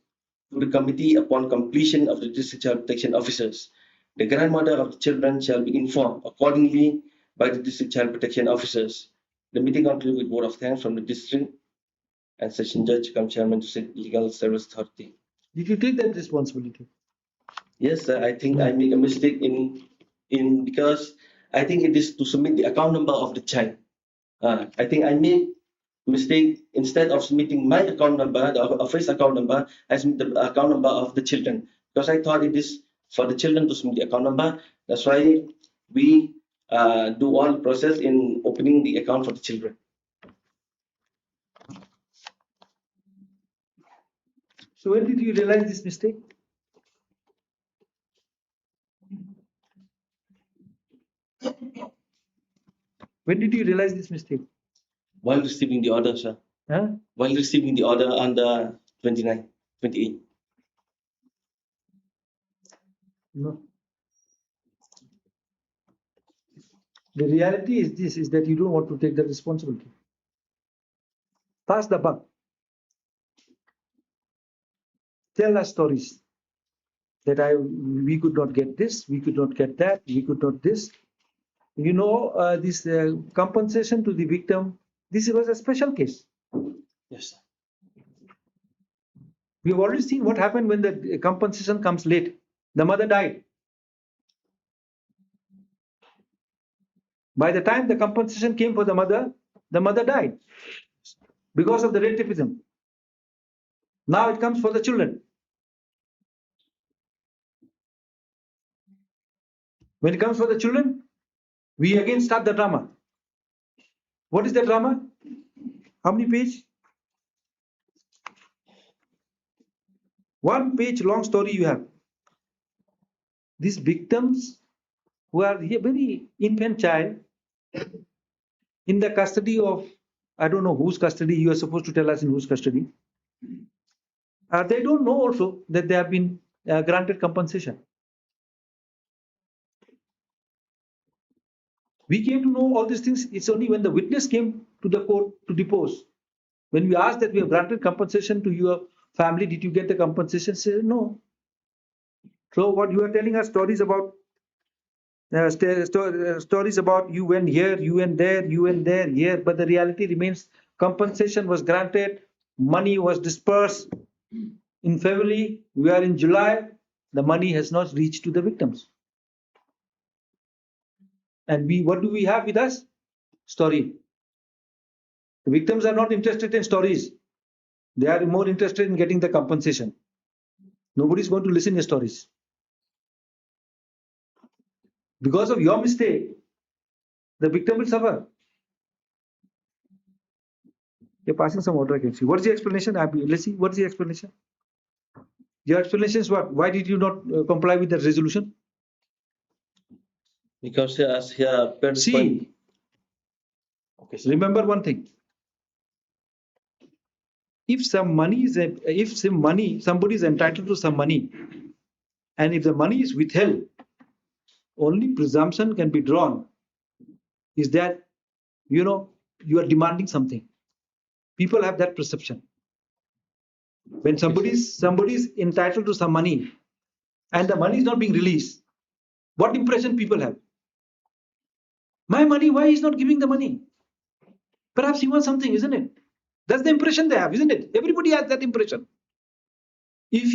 to the committee upon completion of the District Child Protection Officers. The grandmother of the children shall be informed accordingly by the District Child Protection Officers. The meeting concluded with vote of thanks from the district and session judge come chairman to State Legal Service Authority. Did you take that responsibility? Yes, sir, I think I make a mistake in because I think it is to submit the account number of the child. I think I made mistake. Instead of submitting my account number, the office account number, I submit the account number of the children because I thought it is for the children to submit the account number. That's why we do all the process in opening the account for the children. So when did you realize this mistake? When did you realize this mistake? While receiving the order, sir. Huh? While receiving the order under 29, 28. No. The reality is this, is that you don't want to take the responsibility. Pass the buck. Tell us stories that we could not get this, we could not get that, we could not this. You know, this compensation to the victim, this was a special case. Yes, sir. We have already seen what happened when the compensation comes late. The mother died. By the time the compensation came for the mother died because of the racism. Now it comes for the children. When it comes for the children, we again start the drama. What is the drama? How many pages? 1 page long story you have. these victims who are here very infant child in the custody of, I don't know whose custody, you are supposed to tell us in whose custody. They don't know also that they have been granted compensation. We came to know all these things, it's only when the witness came to the court to depose. When we asked that we have granted compensation to your family, did you get the compensation? Say no. So what you are telling us stories about stories about you went here, you went there, you went there, here, but the reality remains compensation was granted, money was dispersed in February, we are in July, the money has not reached to the victims. And what do we have with us? Story. The victims are not interested in stories. They are more interested in getting the compensation. Nobody is going to listen to stories. Because of your mistake, the victim will suffer. You're passing some order, I can see. What is the explanation? Let's see. What is the explanation? Your explanation is what? Why did you not comply with the resolution? Because as here, per this point. See, Okay, sir. remember one thing. If somebody is entitled to some money, and if the money is withheld, only presumption can be drawn is that you are demanding something. People have that perception. When somebody is entitled to some money and the money is not being released, what impression people have? My money, why he's not giving the money? Perhaps he wants something, isn't it? That's the impression they have, isn't it? Everybody has that impression. If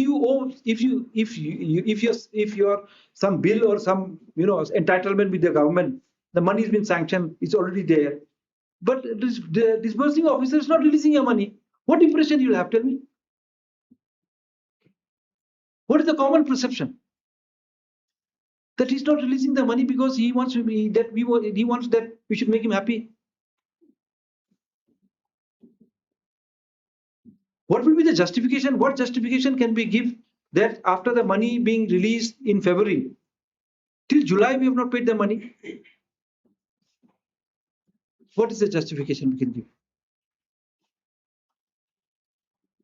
you're some bill or some entitlement with the government, the money has been sanctioned, it's already there. But the disbursing officer is not releasing your money. What impression you'll have? Tell me. What is the common perception? That he's not releasing the money because he wants that we should make him happy. What will be the justification? What justification can we give that after the money being released in February, till July we have not paid the money? What is the justification we can give?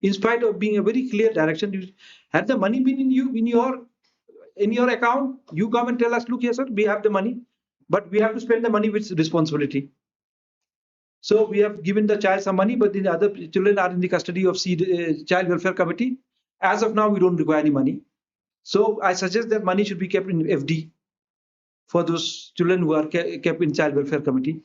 In spite of being a very clear direction, had the money been in your account, you come and tell us, look here, sir, we have the money, but we have to spend the money with responsibility. So we have given the child some money, but the other children are in the custody of Child Welfare Committee. As of now, we don't require any money. So I suggest that money should be kept in FD for those children who are kept in Child Welfare Committee.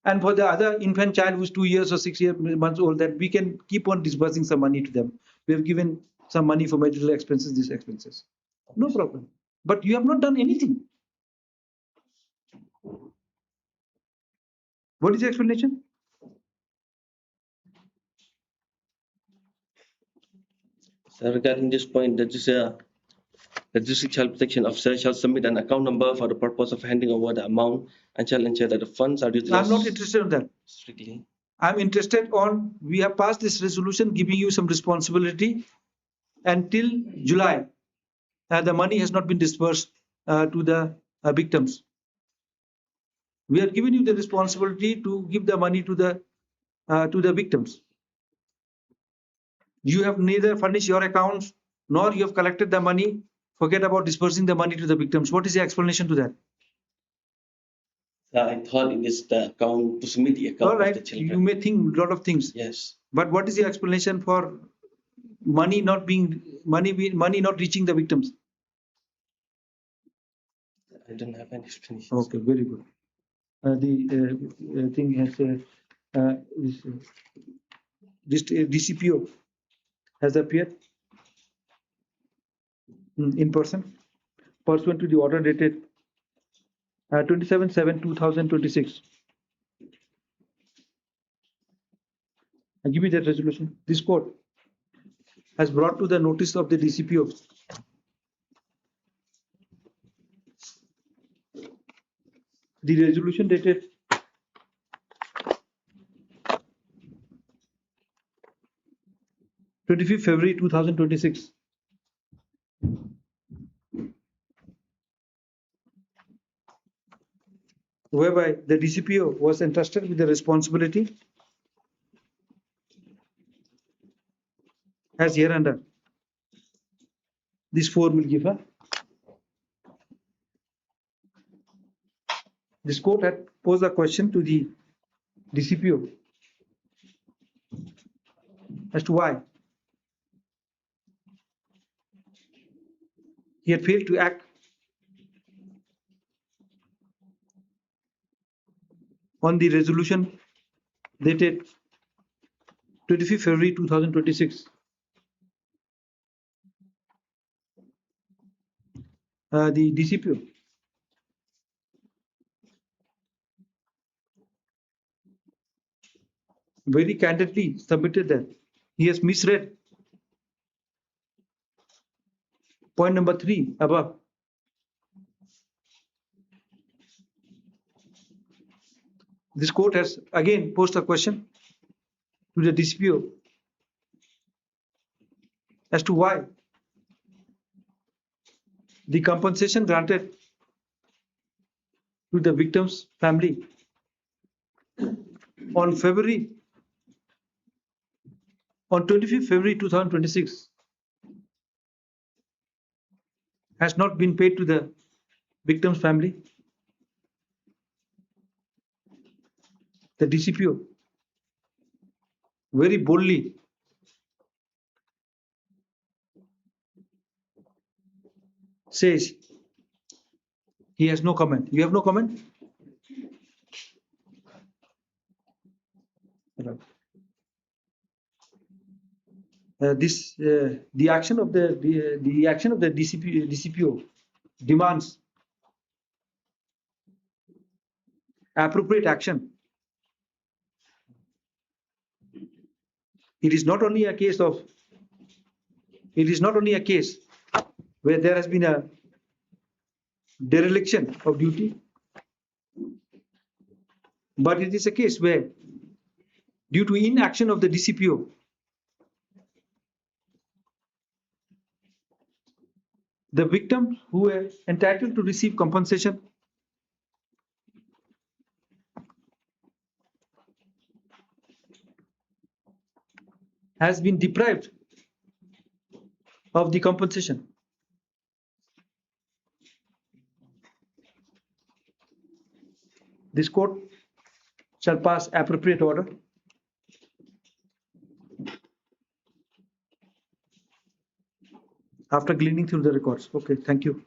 And for the other infant child who's 2 years or 6 months old, that we can keep on disbursing some money to them. We have given some money for medical expenses, these expenses. No problem. But you have not done anything. What is the explanation? So regarding this point, the District Child Protection Officer shall submit an account number for the purpose of handing over the amount and shall ensure that the funds are utilized. I'm not interested in that. Strictly. I'm interested on, we have passed this resolution giving you some responsibility until July. The money has not been disbursed to the victims. We are giving you the responsibility to give the money to the victims. You have neither furnished your accounts nor you have collected the money. Forget about disbursing the money to the victims. What is the explanation to that? I thought it is the account to submit the account All right, of the children. you may think a lot of things. Yes. But what is the explanation for money not reaching the victims? I don't have any explanation. Okay, very good. The thing has this DCPO has appeared in person pursuant to the order dated 27/7/2026. I give you that resolution. This court has brought to the notice of the DCPO the resolution dated 25th February 2026. whereby the DCPO was entrusted with the responsibility as hereunder. This 4 will give a. This court had posed a question to the DCPO as to why he had failed to act on the resolution dated 25th February 2026. The DCPO very candidly submitted that he has misread point number 3 above. This court has again posed a question to the DCPO as to why the compensation granted to the victim's family on 25th February 2026 has not been paid to the victim's family. The DCPO very boldly says he has no comment. You have no comment? The action of the DCPO demands appropriate action. It is not only a case where there has been a dereliction of duty, but it is a case where, due to inaction of the DCPO, the victims who were entitled to receive compensation has been deprived of the compensation. This court shall pass appropriate order. After gleaning through the records. Okay, thank you.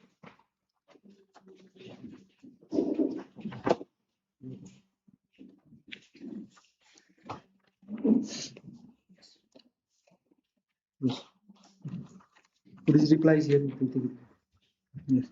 Yes. Please replies here. Yes.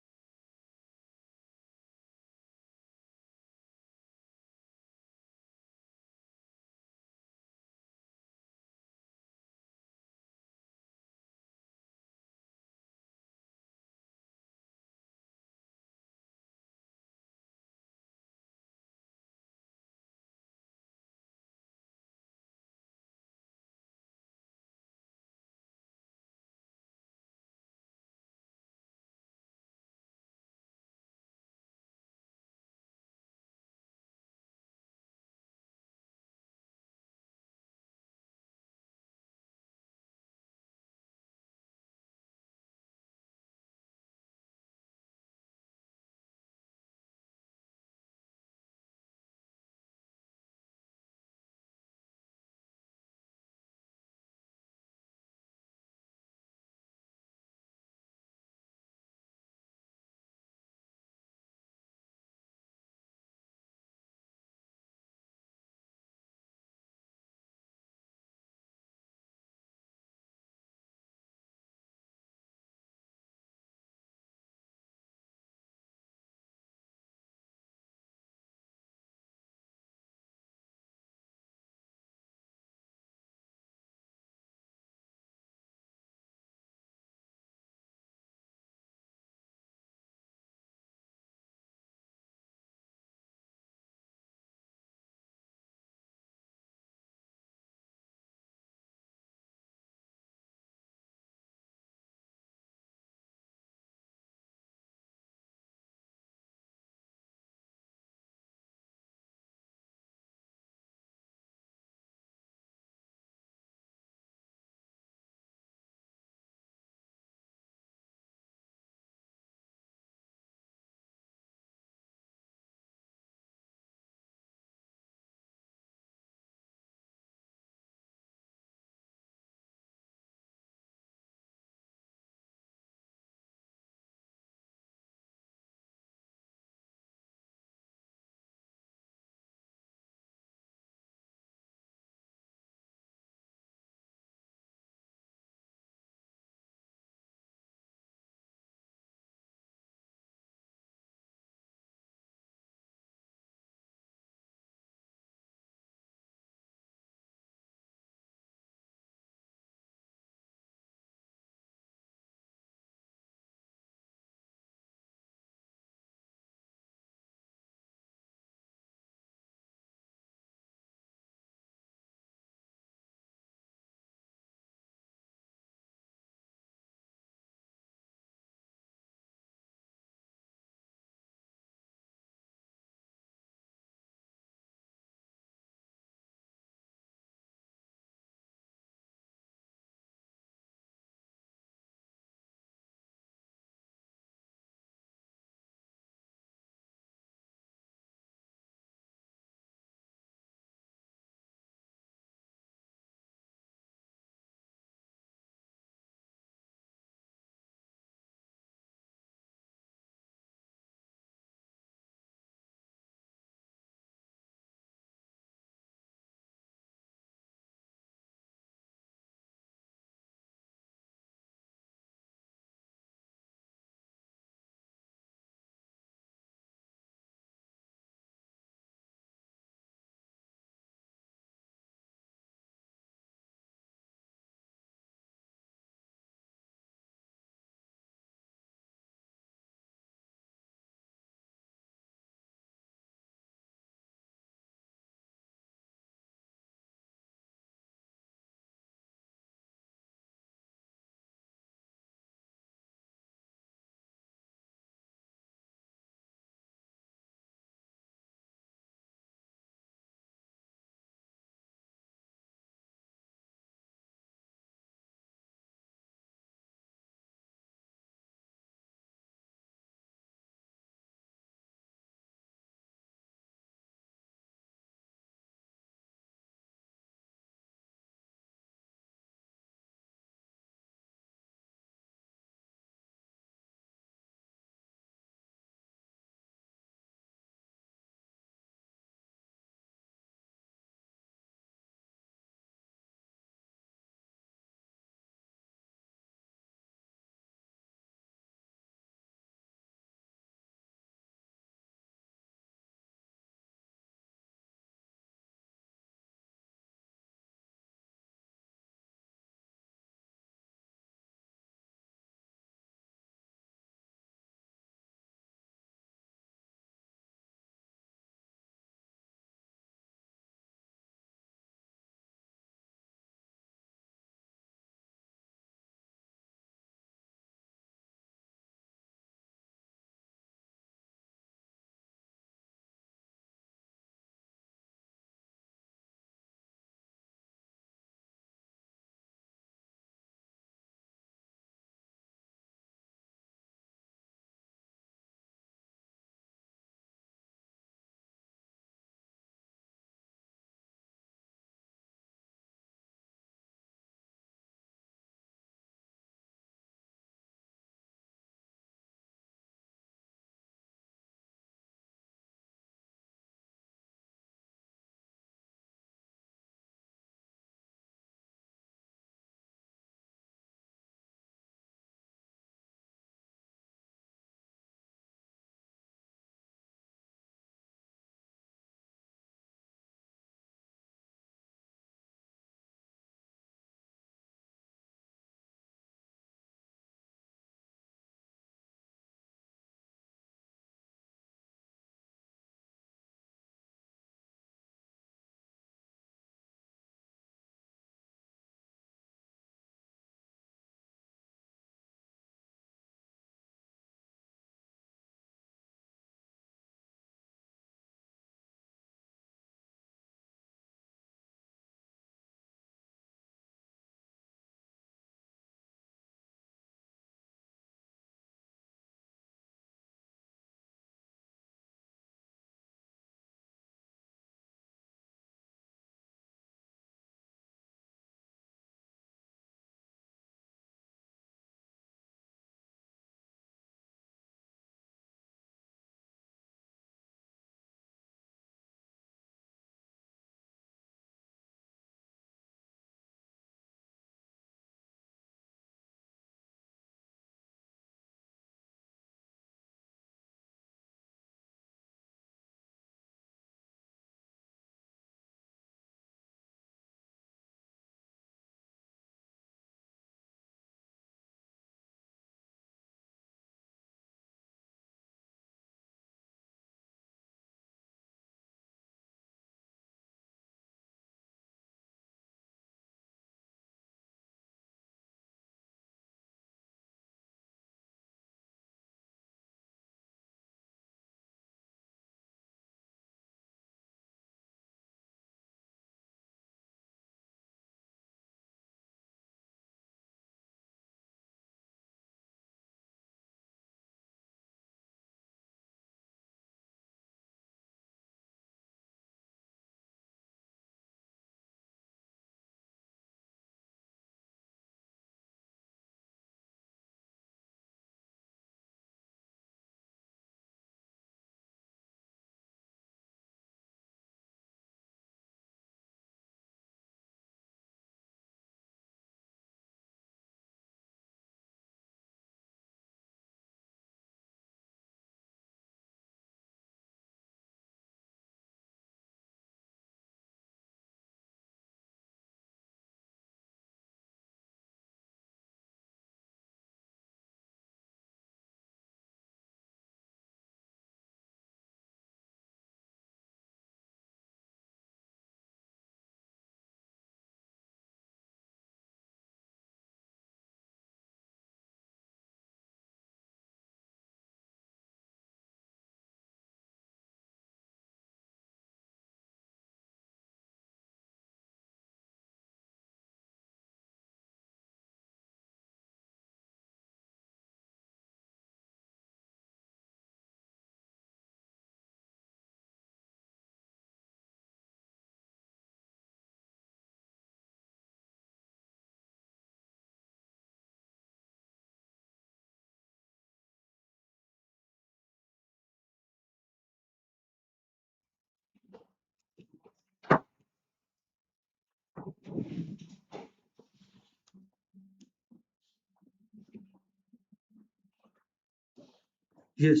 Yes.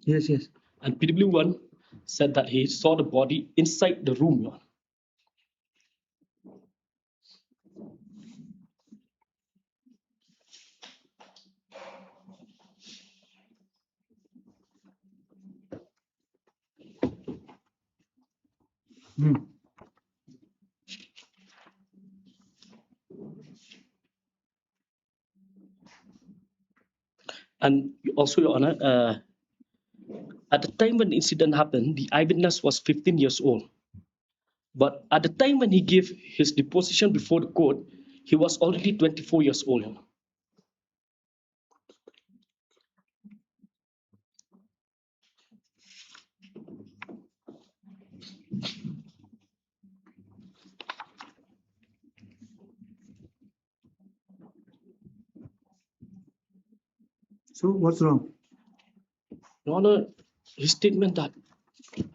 Yes, yes. And PW1 said that he saw the body inside the room, Your Honor. Hmm. And also, Your Honor, at the time when the incident happened, the eyewitness was 15 years old. But at the time when he gave his deposition before the court, he was already 24 years old, Your Honor. So what's wrong? Your Honor, his statement that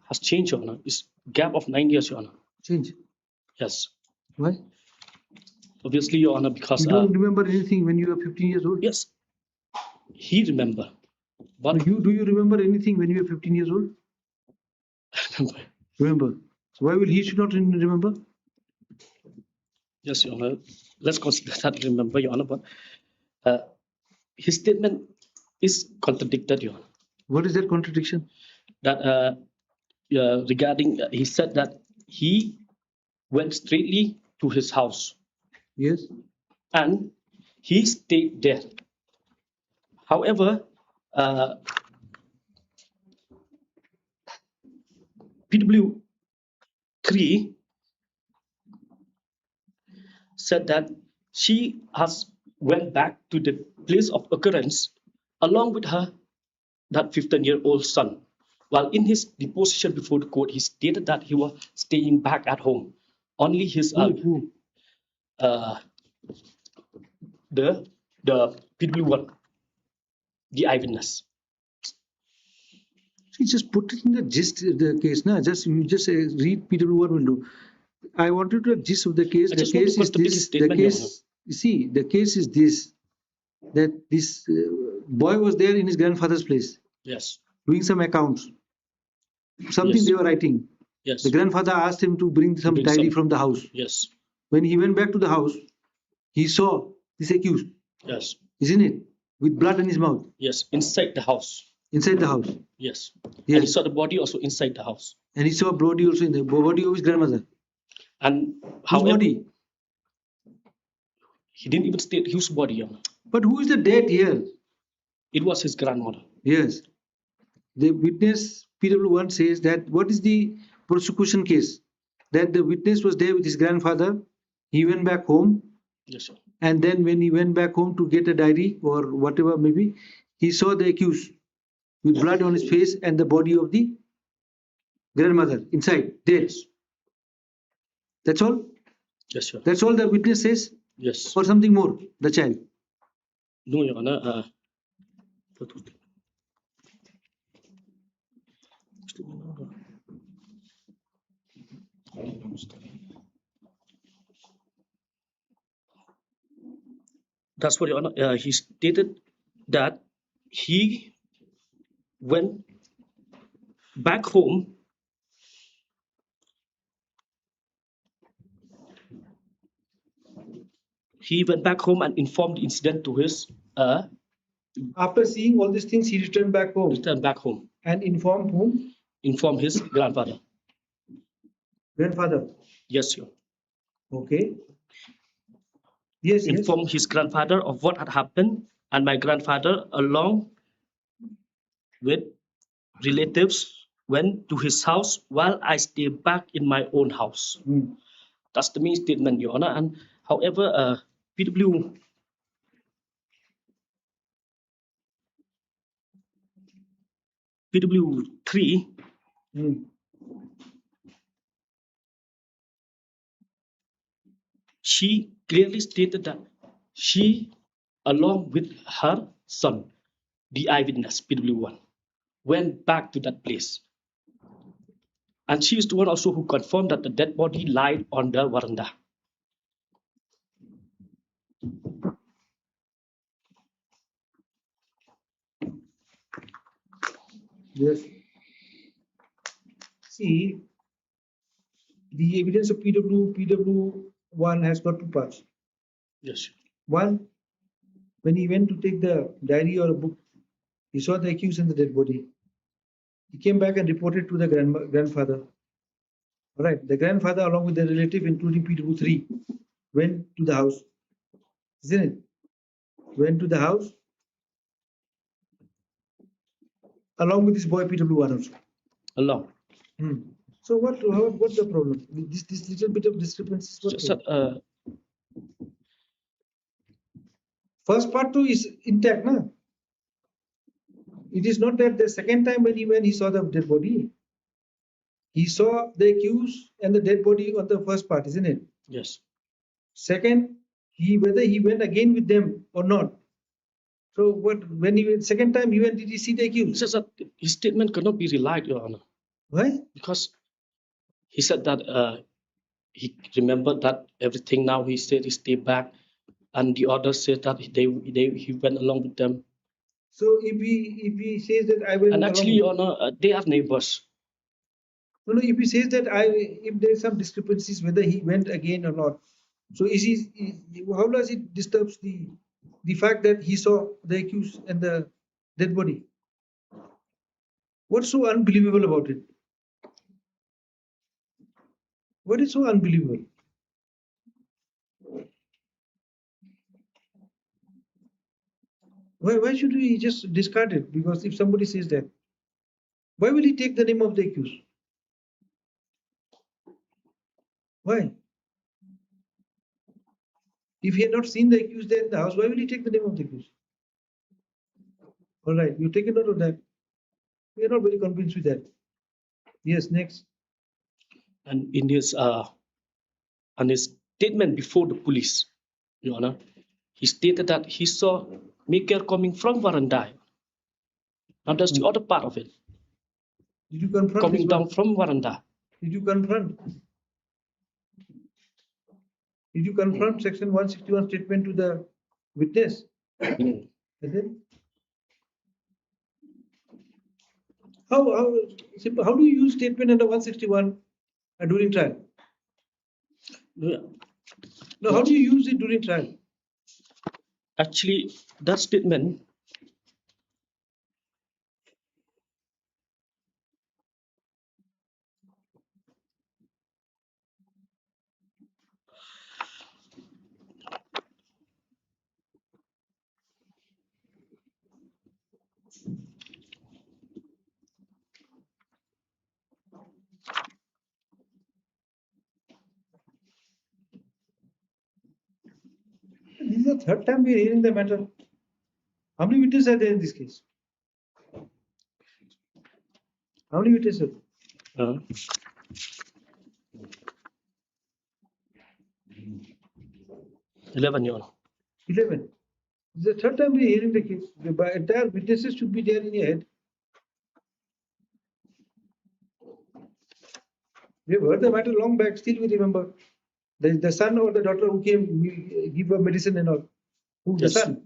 has changed, Your Honor, is gap of 9 years, Your Honor. Change. Yes. Why? Obviously, Your Honor, because You don't remember anything when you were 15 years old? yes, he remember. But Do you remember anything when you were 15 years old? Remember. So why will he should not remember? yes, Your Honor, let's consider that remember, Your Honor. But his statement is contradicted, Your Honor. What is that contradiction? That regarding, he said that he went straightly to his house Yes. and he stayed there. However, PW3 said that she has went back to the place of occurrence along with her that 15-year-old son. While in his deposition before the court, he stated that he was staying back at home. Only his Who? the PW1, the eyewitness. See, just put it in the gist of the case. Now, you just read PW1 will do. I wanted to gist of the case. I The just want to case is contradict his this. The statement, Your Honor. case. You see, the case is this: that this boy was there in his grandfather's place Yes, doing some accounts, something Yes. they were writing. yes, The grandfather asked him to bring some Bring diary some- from the house. yes, When he went back to the house, he saw this accused, yes, isn't it, with blood in his mouth yes, inside the house. inside the house. Yes. And he Yes, saw the body also inside the house. and he saw body also in the body of his grandmother. And Whose however, body? he didn't even state whose body, Your Honor. But who is the dead here? It was his grandmother. Yes. The witness PW1 says that what is the prosecution case? That the witness was there with his grandfather. He went back home, Yes, sir. and then when he went back home to get a diary or whatever maybe, he saw the accused with blood on his face and the body of the grandmother inside, dead. Yes. That's all? Yes, sir. That's all the witness says? Yes. Or something more, the child? No, Your Honor. That's what, Your Honor. He stated that he went back home. He went back home and informed the incident to his After seeing all these things, he returned back home return back home, and informed whom? inform his grandfather. Grandfather. Yes, Your Honor. Okay. Yes, yes. Inform his grandfather of what had happened, and my grandfather, along with relatives, went to his house while I stayed back in my own house. Hmm. That's the main statement, Your Honor. And however, PW3 Hmm. she clearly stated that she, along with her son, the eyewitness, PW1, went back to that place. And she is the one also who confirmed that the dead body lied on the veranda. Yes. See, the evidence of PW1 has got two parts. Yes. One, when he went to take the diary or a book, he saw the accused and the dead body. He came back and reported to the grandfather. All right, the grandfather, along with the relative, including PW3, went to the house. Isn't it? Went to the house along with this boy PW1 also. Along. So what's the problem? This little bit of discrepancy is what So, problem? First part too is intact, na? It is not that the second time when he saw the dead body, he saw the accused and the dead body on the first part, isn't it? yes. Second, whether he went again with them or not. So when he went second time he went, did he see the accused? So that his statement cannot be relied, Your Honor, Why? because he said that he remembered that everything. Now he said he stayed back, and the others said that he went along with them. So if he says that I went And along actually, with, Your Honor, they are neighbors. no, if he says that if there is some discrepancies whether he went again or not, so how does it disturbs the fact that he saw the accused and the dead body? What's so unbelievable about it? What is so unbelievable? Why should we just discard it? Because if somebody says that, why will he take the name of the accused? Why? If he had not seen the accused there in the house, why will he take the name of the accused? All right, you take a note of that. We are not very convinced with that. Yes, next. And in his statement before the police, Your Honor, he stated that he saw Miguel coming from Warandai. Now that's the other part of it. Did you confront Coming this down one? from Warandai. Did you confront? Did you confront Section 161 statement to the witness? Mm. And then how do you use statement under 161 during trial? Yeah. No, how do you use it during trial? Actually, that statement, This is the third time we are hearing the matter. How many witnesses are there in this case? How many witnesses? uh, 11, Your Honor. 11. This is the third time we are hearing the case. The entire witnesses should be there in your head. We have heard the matter long back, still we remember. The son or the daughter who came, we give her medicine and all. Who, the Yes. son?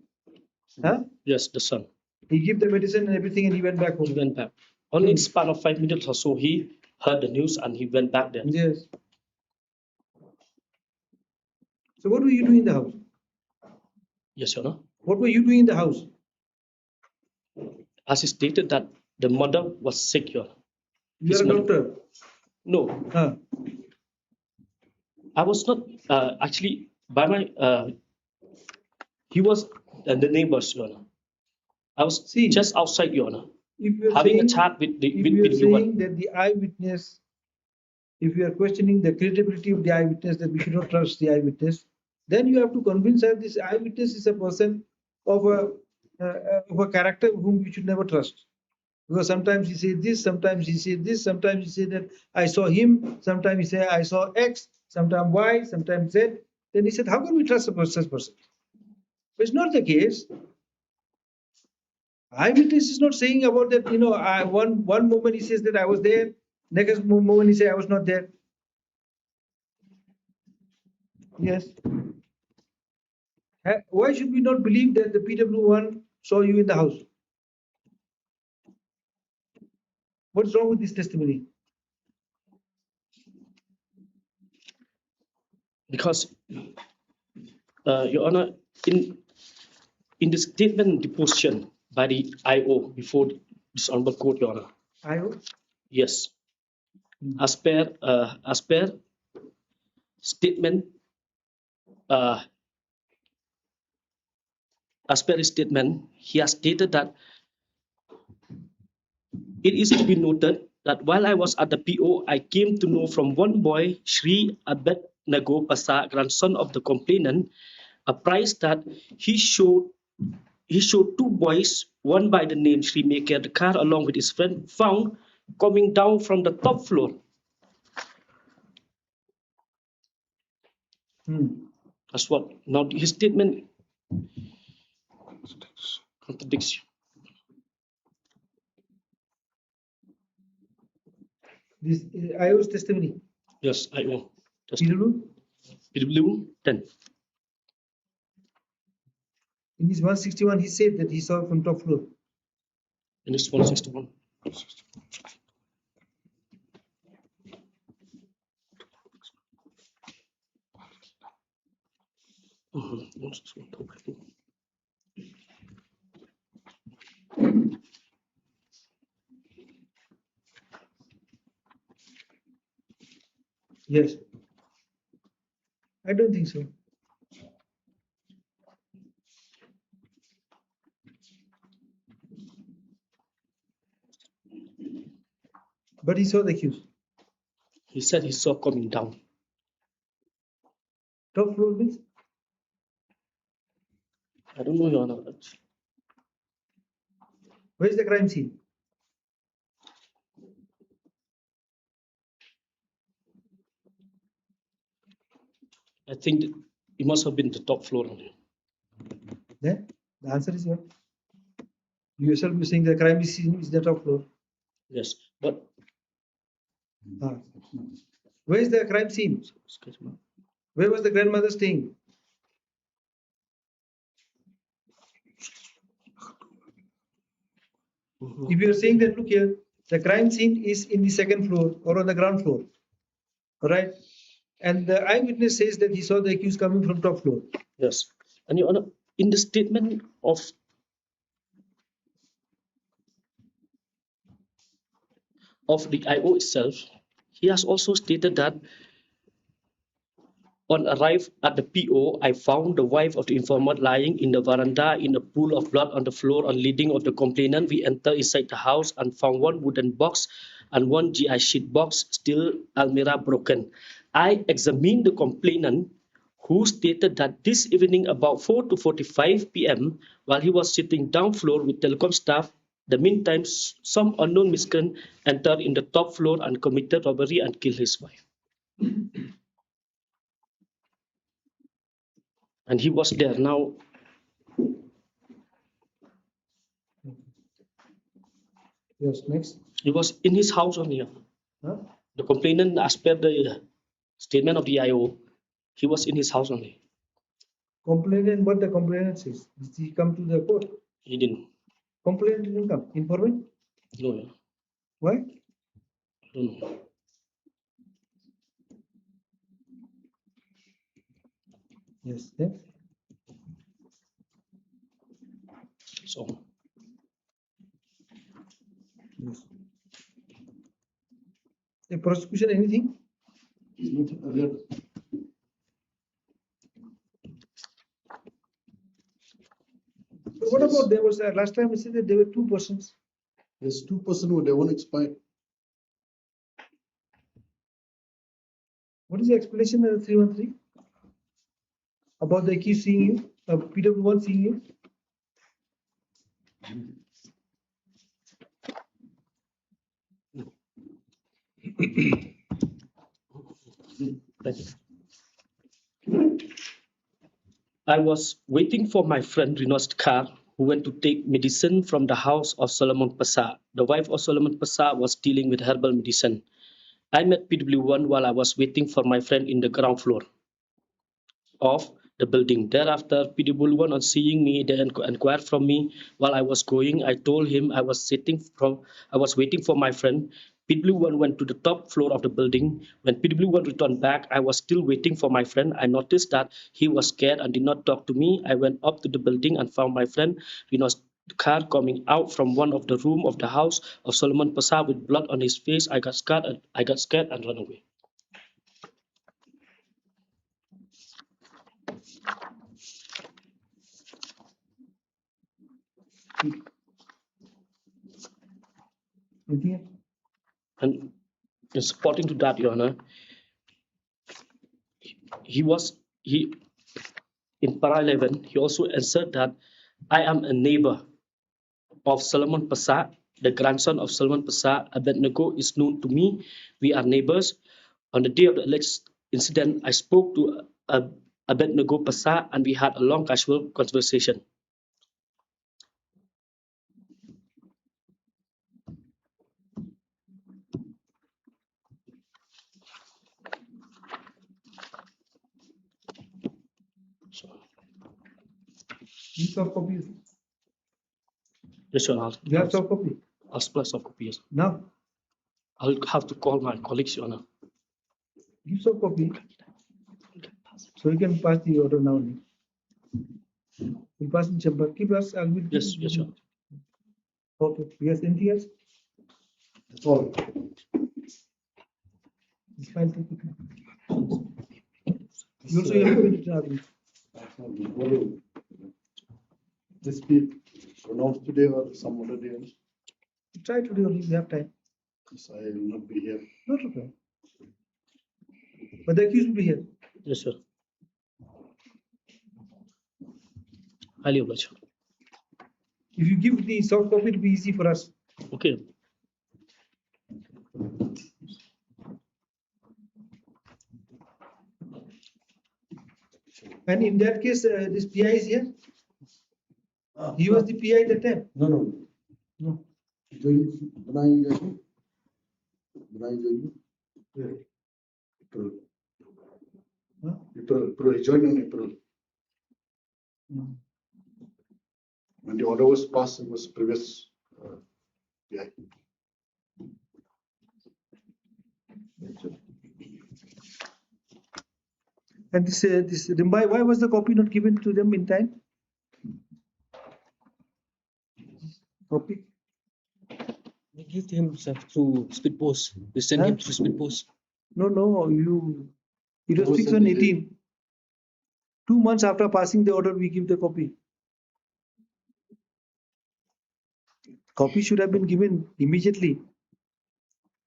Huh? Yes, the son. He gave the medicine and everything and he went back He home. went back. Only in the span of 5 minutes or so, he heard the news and he went back there. Yes. So what were you doing in the house? Yes, Your Honor. What were you doing in the house? As he stated that the mother was sick, Your Honor. You are a doctor. No, Huh. I was not actually by my. He was the neighbors, Your Honor. I was See, just outside, Your Honor, if you are having saying, a chat with the if with you are the one. saying that the eyewitness, if you are questioning the credibility of the eyewitness, that we should not trust the eyewitness, then you have to convince us this eyewitness is a person of a character whom you should never trust. Because sometimes he says this, sometimes he says this, sometimes he says that I saw him, sometimes he says I saw X, sometimes Y, sometimes Z. Then he said, how can we trust such person? But it's not the case. Eyewitness is not saying about that, one moment he says that I was there, next moment he says I was not there. Yes. Why should we not believe that the PW1 saw you in the house? What's wrong with this testimony? Because, Your Honor, in the statement deposition by the IO before this honorable court, Your Honor, IO? yes, as per statement, as per his statement, he has stated that it is to be noted that while I was at the PO, I came to know from one boy, Sri Abednego Pasa, grandson of the complainant, apprised that he showed two boys, one by the name Sri Maker, the car along with his friend, found coming down from the top floor. That's what. Now his statement contradicts you. This IO's testimony. Yes, IO. PW? PW 10. In his 161, he said that he saw from top floor. In this 161. Yes. I don't think so. But he saw the accused. He said he saw coming down. Top floor means? I don't know, Your Honor. Where is the crime scene? I think it must have been the top floor only. Then the answer is what? You yourself you saying the crime scene is the top floor. Yes, but Where is the crime scene? Where was the grandmother staying? If you are saying that, look here, the crime scene is in the second floor or on the ground floor, all right? And the eyewitness says that he saw the accused coming from top floor. yes, and Your Honor, in the statement of the IO itself, he has also stated that on arrival at the PO, I found the wife of the informant lying in the veranda in a pool of blood on the floor. On leading of the complainant, we entered inside the house and found one wooden box and one GI sheet box, still almirah broken. I examined the complainant, who stated that this evening about 4 to 45 p.m., while he was sitting down floor with telecom staff, the meantime, some unknown miscreant entered in the top floor and committed robbery and killed his wife. And he was there. Now, Yes, next. he was in his house only. Huh? The complainant, as per the statement of the IO, he was in his house only. Complainant, what the complainant says? Did he come to the court? He didn't. Complainant didn't come. Informant? No, no. Why? I don't know. Yes, next. So, Yes. The prosecution, anything? What about there was last time we said that there were two persons. There's 2% who they won't expire. What is the explanation of the 313? About the accused seeing you, PW1 seeing you? thank you. I was waiting for my friend Rino's car, who went to take medicine from the house of Solomon Pasa. The wife of Solomon Pasa was dealing with herbal medicine. I met PW1 while I was waiting for my friend in the ground floor of the building. Thereafter, PW1 on seeing me, they inquired from me while I was going. I told him I was waiting for my friend. PW1 went to the top floor of the building. When PW1 returned back, I was still waiting for my friend. I noticed that he was scared and did not talk to me. I went up to the building and found my friend in a car coming out from one of the room of the house of Solomon Pasha with blood on his face. I got scared and ran away. Anything else? And supporting to that, Your Honor, he in para 11, he also answered that I am a neighbor of Solomon Pasha, the grandson of Solomon Pasha. Abednego is known to me. We are neighbors. On the day of the alleged incident, I spoke to Abednego Pasha and we had a long casual conversation. You soft copy. Yes, Your Honor. You have soft copy. I'll supply soft copies. Now, I'll have to call my colleagues, Your Honor. give soft copy. So you can pass the order now. We'll pass in chamber. Keep us. I will. Yes, Your Honor. Okay. Yes. Anything else? That's all. This file take it. You also have to print it out. This be pronounced today or some other day? Try to do only. We have time. Because I will not be here. Not a problem. But the accused will be here. Yes, sir. Highly obliged. If you give the soft copy, it will be easy for us. Okay. And in that case, this PI is here. He was the PI at that time. No. No. Benai join. April. Huh? April. He joined in April. When the order was passed, it was previous PI. And this Rimbai, why was the copy not given to them in time? Copy. We give him stuff through speed post. We send him through speed post. No, it was fixed on 18. 2 months after passing the order, we give the copy. Copy should have been given immediately.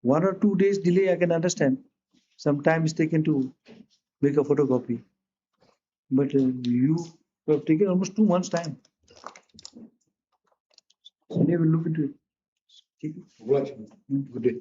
1 or 2 days delay, I can understand. Some time is taken to make a photocopy. But you have taken almost 2 months' time. They will look into it. Good day.